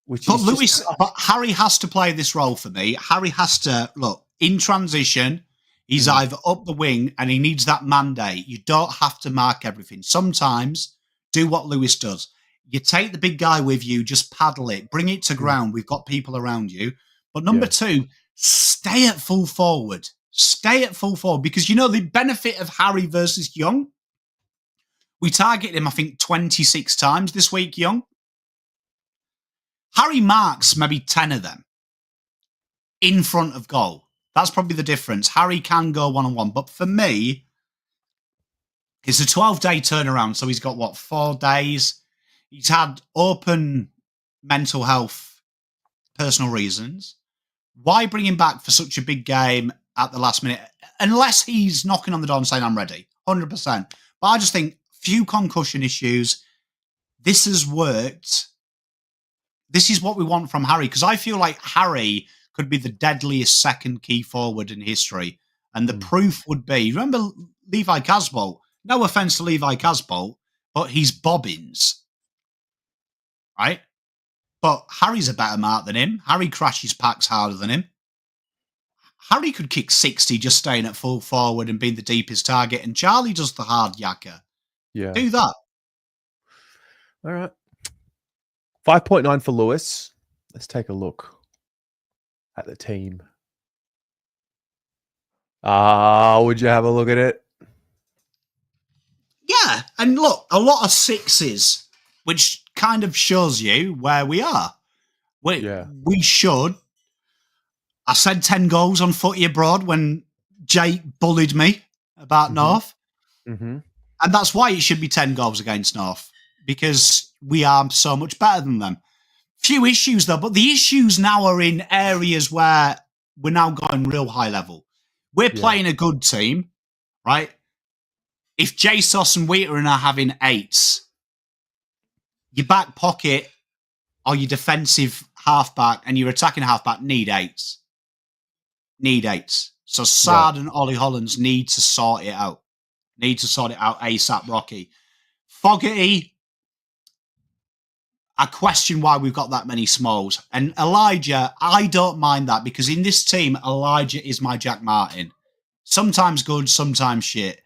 But Harry has to play this role for me. Harry has to, look, in transition, he's either up the wing and he needs that mandate. You don't have to mark everything. Sometimes do what Lewis does. You take the big guy with you, just paddle it, bring it to ground. We've got people around you. But number two, stay at full forward. Stay at full forward because, you know, the benefit of Harry versus Young, we targeted him, I think, 26 times this week, Young. Harry marks maybe 10 of them in front of goal. That's probably the difference. Harry can go one-on-one. But for me, it's a 12-day turnaround. So he's got, 4 days? He's had open mental health, personal reasons. Why bring him back for such a big game at the last minute? Unless he's knocking on the door and saying, I'm ready, 100%. But I just think few concussion issues. This has worked. This is what we want from Harry, because I feel like Harry could be the deadliest second key forward in history. And the proof would be, remember Levi Casbolt? No offense to Levi Casbolt, but he's bobbins, right? But Harry's a better mark than him. Harry crashes packs harder than him. Harry could kick 60 just staying at full forward and being the deepest target, and Charlie does the hard yakka. Yeah. Do that. All right. 5.9 for Lewis. Let's take a look at the team. Would you have a look at it? Yeah, and look, a lot of sixes, which kind of shows you where we are. We should. I said 10 goals on Footy Abroad when Jake bullied me about North. Mm-hmm. And that's why it should be 10 goals against North, because we are so much better than them. Few issues, though, but the issues now are in areas where we're now going real high level. We're playing a good team, right? If JSOS and Weitering are having 8s, your back pocket or your defensive halfback and your attacking halfback need 8s. Need 8s. So Saad and Ollie Hollands need to sort it out. Need to sort it out ASAP, Rocky. Fogarty, I question why we've got that many smalls. And Elijah, I don't mind that, because in this team, Elijah is my Jack Martin. Sometimes good, sometimes shit.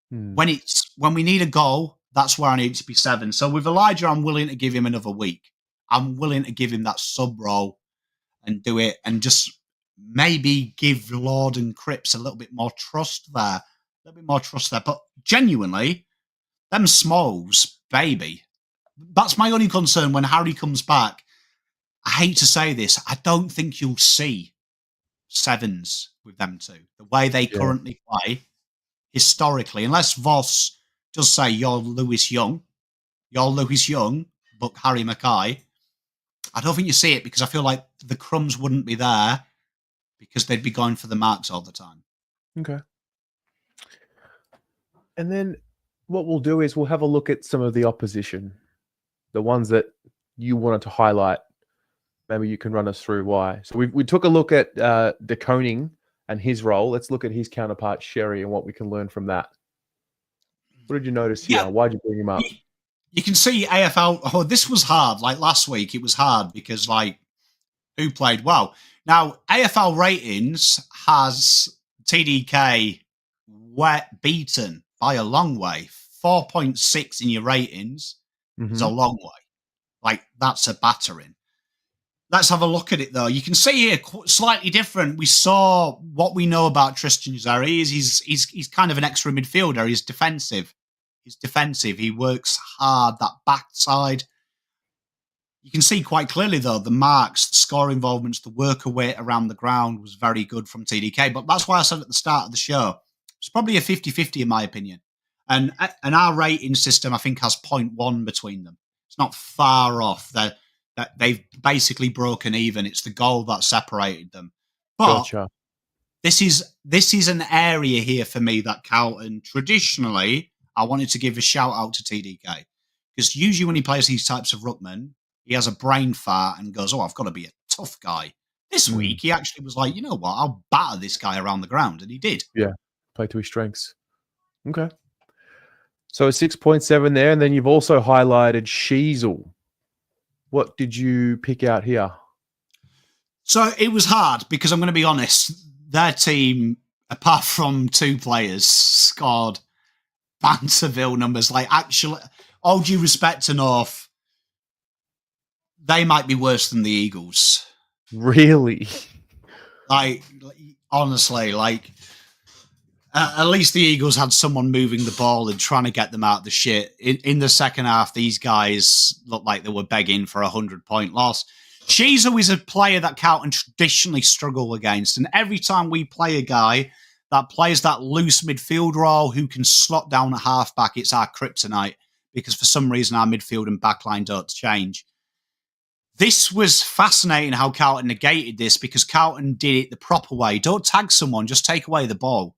When we need a goal, that's where I need it to be 7. So with Elijah, I'm willing to give him another week. I'm willing to give him that sub role and do it, and just maybe give Lord and Cripps a little bit more trust there. But genuinely, them smalls, baby. That's my only concern when Harry comes back. I hate to say this, I don't think you'll see 7s with them two. The way they currently play, historically, unless Voss does say you're Lewis Young, but Harry Mackay, I don't think you see it, because I feel like the crumbs wouldn't be there because they'd be going for the marks all the time. Okay. And then what we'll do is we'll have a look at some of the opposition, the ones that you wanted to highlight. Maybe you can run us through why. So we took a look at the Koning and his role. Let's look at his counterpart, Sherry, and what we can learn from that. What did you notice here? Why did you bring him up? You can see AFL. Oh, this was hard. Like last week, it was hard because, who played well? Now, AFL ratings has TDK beaten by a long way. 4.6 in your ratings is a long way. That's a battering. Let's have a look at it, though. You can see here, slightly different. We saw what we know about Tristan Xerri is he's kind of an extra midfielder. He's defensive. He works hard, that backside. You can see quite clearly, though, the marks, the score involvements, the worker weight around the ground was very good from TDK. But that's why I said at the start of the show, it's probably a 50-50 in my opinion. And our rating system, I think, has 0.1 between them. It's not far off. That they've basically broken even. It's the goal that separated them. But Gotcha. this is an area here for me that Carlton traditionally, I wanted to give a shout out to TDK, because usually when he plays these types of ruckman, he has a brain fart and goes, "Oh, I've got to be a tough guy." This week, he actually was like, "You know what? I'll batter this guy around the ground," and he did. Yeah, play to his strengths. Okay. So a 6.7 there, and then you've also highlighted Sheasel. What did you pick out here? So it was hard because I'm going to be honest, their team, apart from 2 players, scored Banterville numbers. Like, actually, all due respect to North, they might be worse than the Eagles. Really? Like, honestly, like, at least the Eagles had someone moving the ball and trying to get them out of the shit. In the second half, these guys looked like they were begging for a 100-point loss. Sheasel is a player that Carlton traditionally struggle against. And every time we play a guy that plays that loose midfield role who can slot down a halfback, it's our kryptonite, because for some reason our midfield and backline don't change. This was fascinating how Carlton negated this, because Carlton did it the proper way. Don't tag someone, just take away the ball.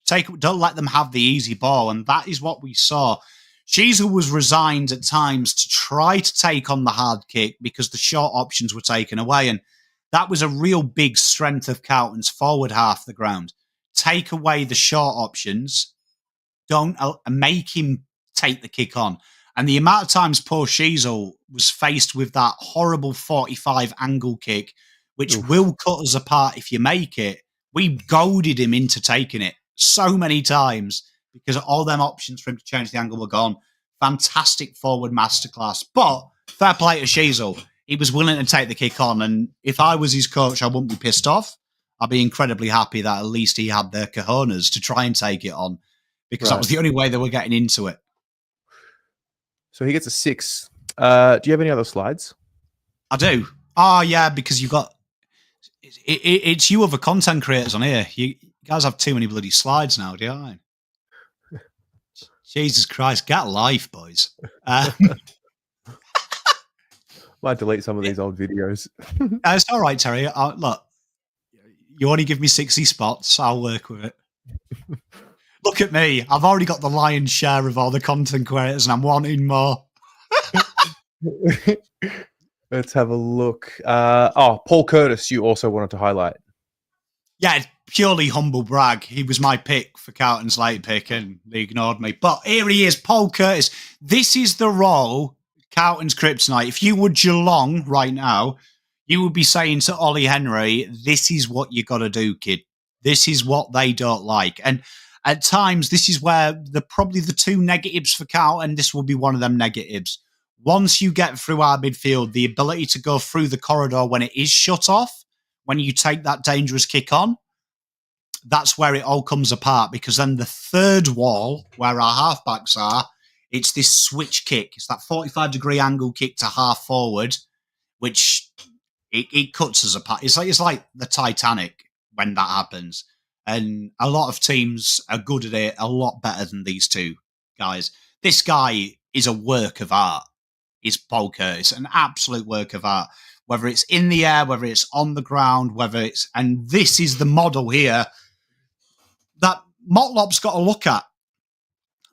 Don't let them have the easy ball. And that is what we saw. Sheasel was resigned at times to try to take on the hard kick because the short options were taken away. And that was a real big strength of Carlton's forward half of the ground. Take away the short options. Don't make him take the kick on. And the amount of times poor Sheasel was faced with that horrible 45 angle kick, which will cut us apart if you make it. We goaded him into taking it so many times because all them options for him to change the angle were gone. Fantastic forward masterclass. But fair play to Sheasel. He was willing to take the kick on. And if I was his coach, I wouldn't be pissed off. I'd be incredibly happy that at least he had the cojones to try and take it on, because that was the only way they were getting into it. So he gets a 6. Do you have any other slides? I do. Oh, yeah, because you've got... It's you other content creators on here. You guys have too many bloody slides now, do you? Jesus Christ, get a life, boys. Might delete some of these old videos. It's all right, Terry. Look, you only give me 60 spots, I'll work with it. Look at me. I've already got the lion's share of all the content creators and I'm wanting more. Let's have a look. Paul Curtis, you also wanted to highlight. Yeah, purely humble brag. He was my pick for Carlton's late pick and they ignored me. But here he is, Paul Curtis. This is the role Carlton's kryptonite. If you were Geelong right now, you would be saying to Ollie Henry, this is what you got to do, kid. This is what they don't like. And at times, this is where probably the 2 negatives for Carlton, this will be one of them negatives. Once you get through our midfield, the ability to go through the corridor when it is shut off, when you take that dangerous kick on, that's where it all comes apart, because then the third wall, where our halfbacks are, it's this switch kick. It's that 45-degree angle kick to half forward, which it cuts us apart. It's like the Titanic when that happens. And a lot of teams are good at it a lot better than these 2 guys. This guy is a work of art. Is Paul Curtis, an absolute work of art. Whether it's in the air, whether it's on the ground, and this is the model here that Motlop's got to look at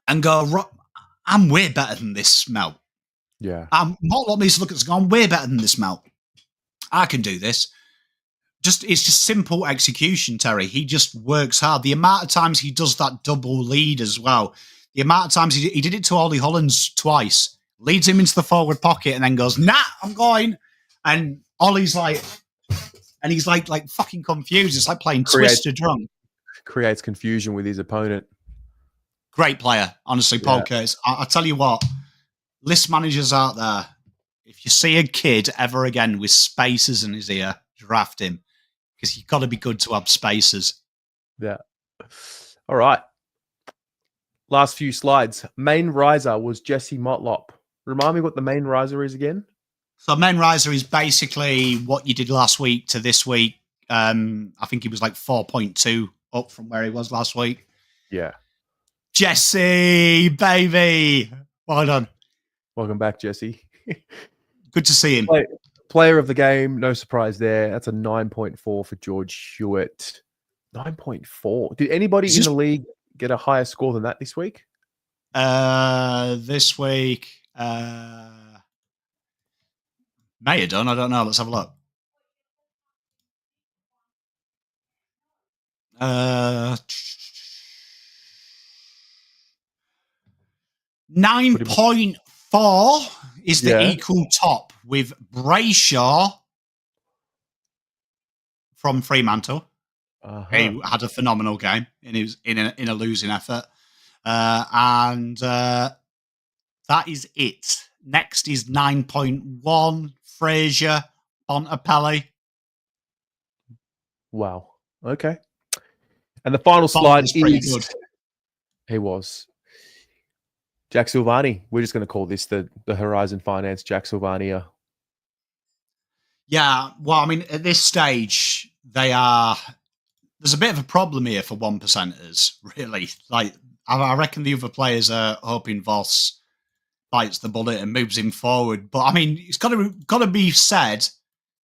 and go, I'm way better than this, Mel. Yeah. Motlop needs to look at this and go, I'm way better than this, Mel. I can do this. It's just simple execution, Terry. He just works hard. The amount of times he does that double lead as well. The amount of times he did it to Ollie Hollands twice. Leads him into the forward pocket and then goes, nah, I'm going. And Ollie's like, and he's like fucking confused. It's like playing Twister drunk. Creates confusion with his opponent. Great player, honestly, Paul Curtis. I tell you what, list managers out there, if you see a kid ever again with spacers in his ear, draft him, because you've got to be good to have spacers. Yeah. All right. Last few slides. Main riser was Jesse Motlop. Remind me what the main riser is again. So main riser is basically what you did last week to this week. I think he was like 4.2 up from where he was last week. Yeah. Jesse, baby. Well done. Welcome back, Jesse. Good to see him. Player of the game, no surprise there. That's a 9.4 for George Hewett. 9.4. Did anybody in the league get a higher score than that this week? This week, may have done. I don't know. Let's have a look. 9.4 is the equal top with Brayshaw from Fremantle. He had a phenomenal game and he was in a losing effort. And that is it. Next is 9.1, Fraser, Bontempelli. Wow. Okay. And the final slide is good. He was. Jack Silvagni. We're just going to call this the Horizon Finance Jack Silvagni. Yeah. Well, I mean, at this stage, there's a bit of a problem here for 1%ers, really. Like, I reckon the other players are hoping Voss bites the bullet and moves him forward. But I mean, it's got to be said,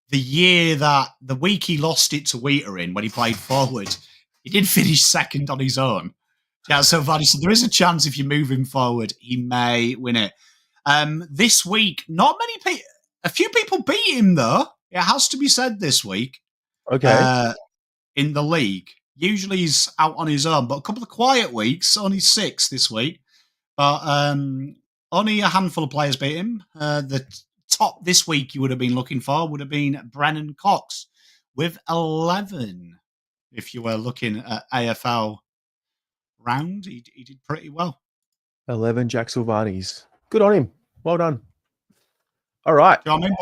the week he lost it to Weitering when he played forward, he did finish second on his own. Yeah, so there is a chance if you move him forward, he may win it. This week, not many people, a few people beat him though. It has to be said this week. Okay. In the league, usually he's out on his own, but a couple of quiet weeks, only 6 this week. But only a handful of players beat him. The top this week you would have been looking for would have been Brennan Cox with 11. If you were looking at AFL round, he did pretty well. 11 Jack Silvagnis. Good on him. Well done. All right. Do you know what I mean?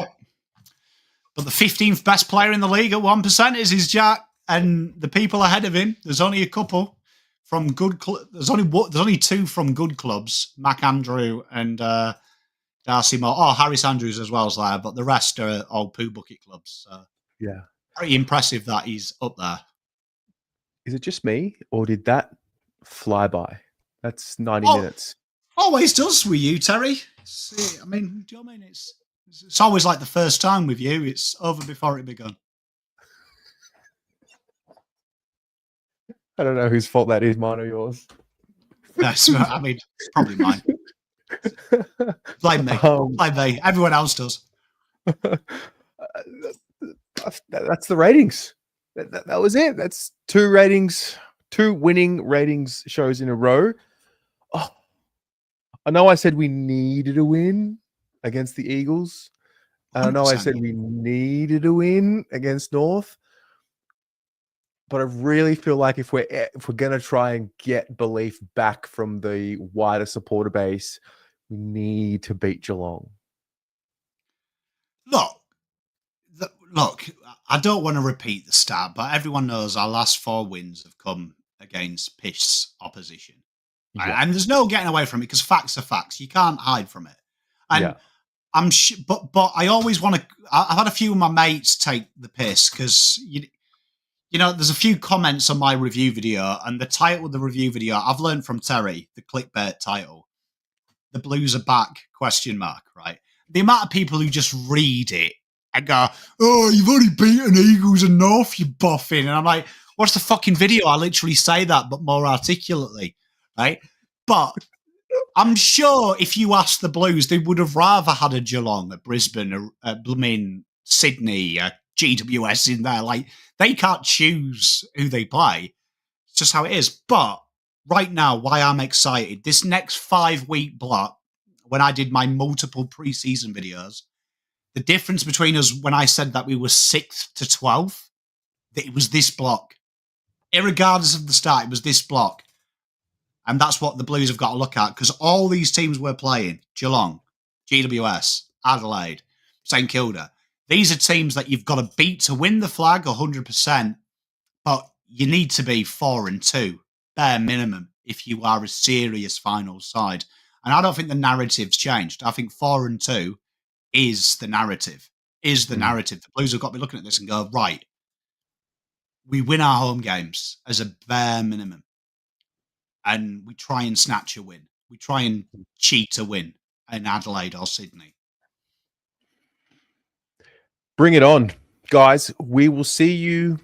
But the 15th best player in the league at 1% is Jack, and the people ahead of him, there's only a couple from good there's only 2 from good clubs, Mac Andrew and Darcy Moore. Oh, Harris Andrews as well as there, but the rest are all poo bucket clubs. So yeah. Pretty impressive that he's up there. Is it just me, or did that fly by? That's 90 minutes. Always does with you, Terry. See, I mean, do you know what I mean? It's always like the first time with you. It's over before it begun. I don't know whose fault that is, mine or yours. Yes, I mean, it's probably mine. Blame me. Blame me. Everyone else does. That's the ratings. That was it. That's 2 ratings, 2 winning ratings shows in a row. Oh, I know I said we needed a win against the Eagles. I know I said we needed a win against North. But I really feel like if we're going to try and get belief back from the wider supporter base, we need to beat Geelong. Look, I don't want to repeat the stat, but everyone knows our last 4 wins have come against piss opposition. Yeah. And there's no getting away from it because facts are facts. You can't hide from it. And I'm but I always want to. I've had a few of my mates take the piss because you know, there's a few comments on my review video, and the title of the review video I've learned from Terry, the clickbait title, "The Blues are back?" ? Right? The amount of people who just read it and go, "Oh, you've only beaten Eagles and North, you boffin," and I'm like, "What's the fucking video?" I literally say that, but more articulately, right? But I'm sure if you asked the Blues, they would have rather had a Geelong, a Brisbane, a blooming Sydney, a GWS in there. Like, they can't choose who they play. It's just how it is. But right now, why I'm excited, this next 5-week block, when I did my multiple preseason videos, the difference between us when I said that we were 6th to 12th, that it was this block. Irregardless of the start, it was this block. And that's what the Blues have got to look at, because all these teams we're playing, Geelong, GWS, Adelaide, St Kilda, these are teams that you've got to beat to win the flag 100%, but you need to be 4-2, bare minimum, if you are a serious final side. And I don't think the narrative's changed. I think 4-2 is the narrative, narrative. The Blues have got to be looking at this and go, right, we win our home games as a bare minimum. and we try and snatch a win. We try and cheat a win in Adelaide or Sydney. Bring it on, guys. We will see you.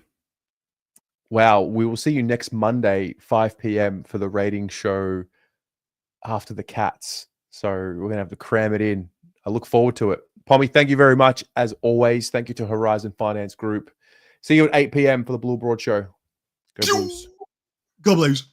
Wow, we will see you next Monday, 5 p.m. for the rating show after the Cats. So we're going to have to cram it in. I look forward to it. Pommy, thank you very much. As always, thank you to Horizon Finance Group. See you at 8 p.m. for the Blue Broad Show. Go Blues. Go Blues.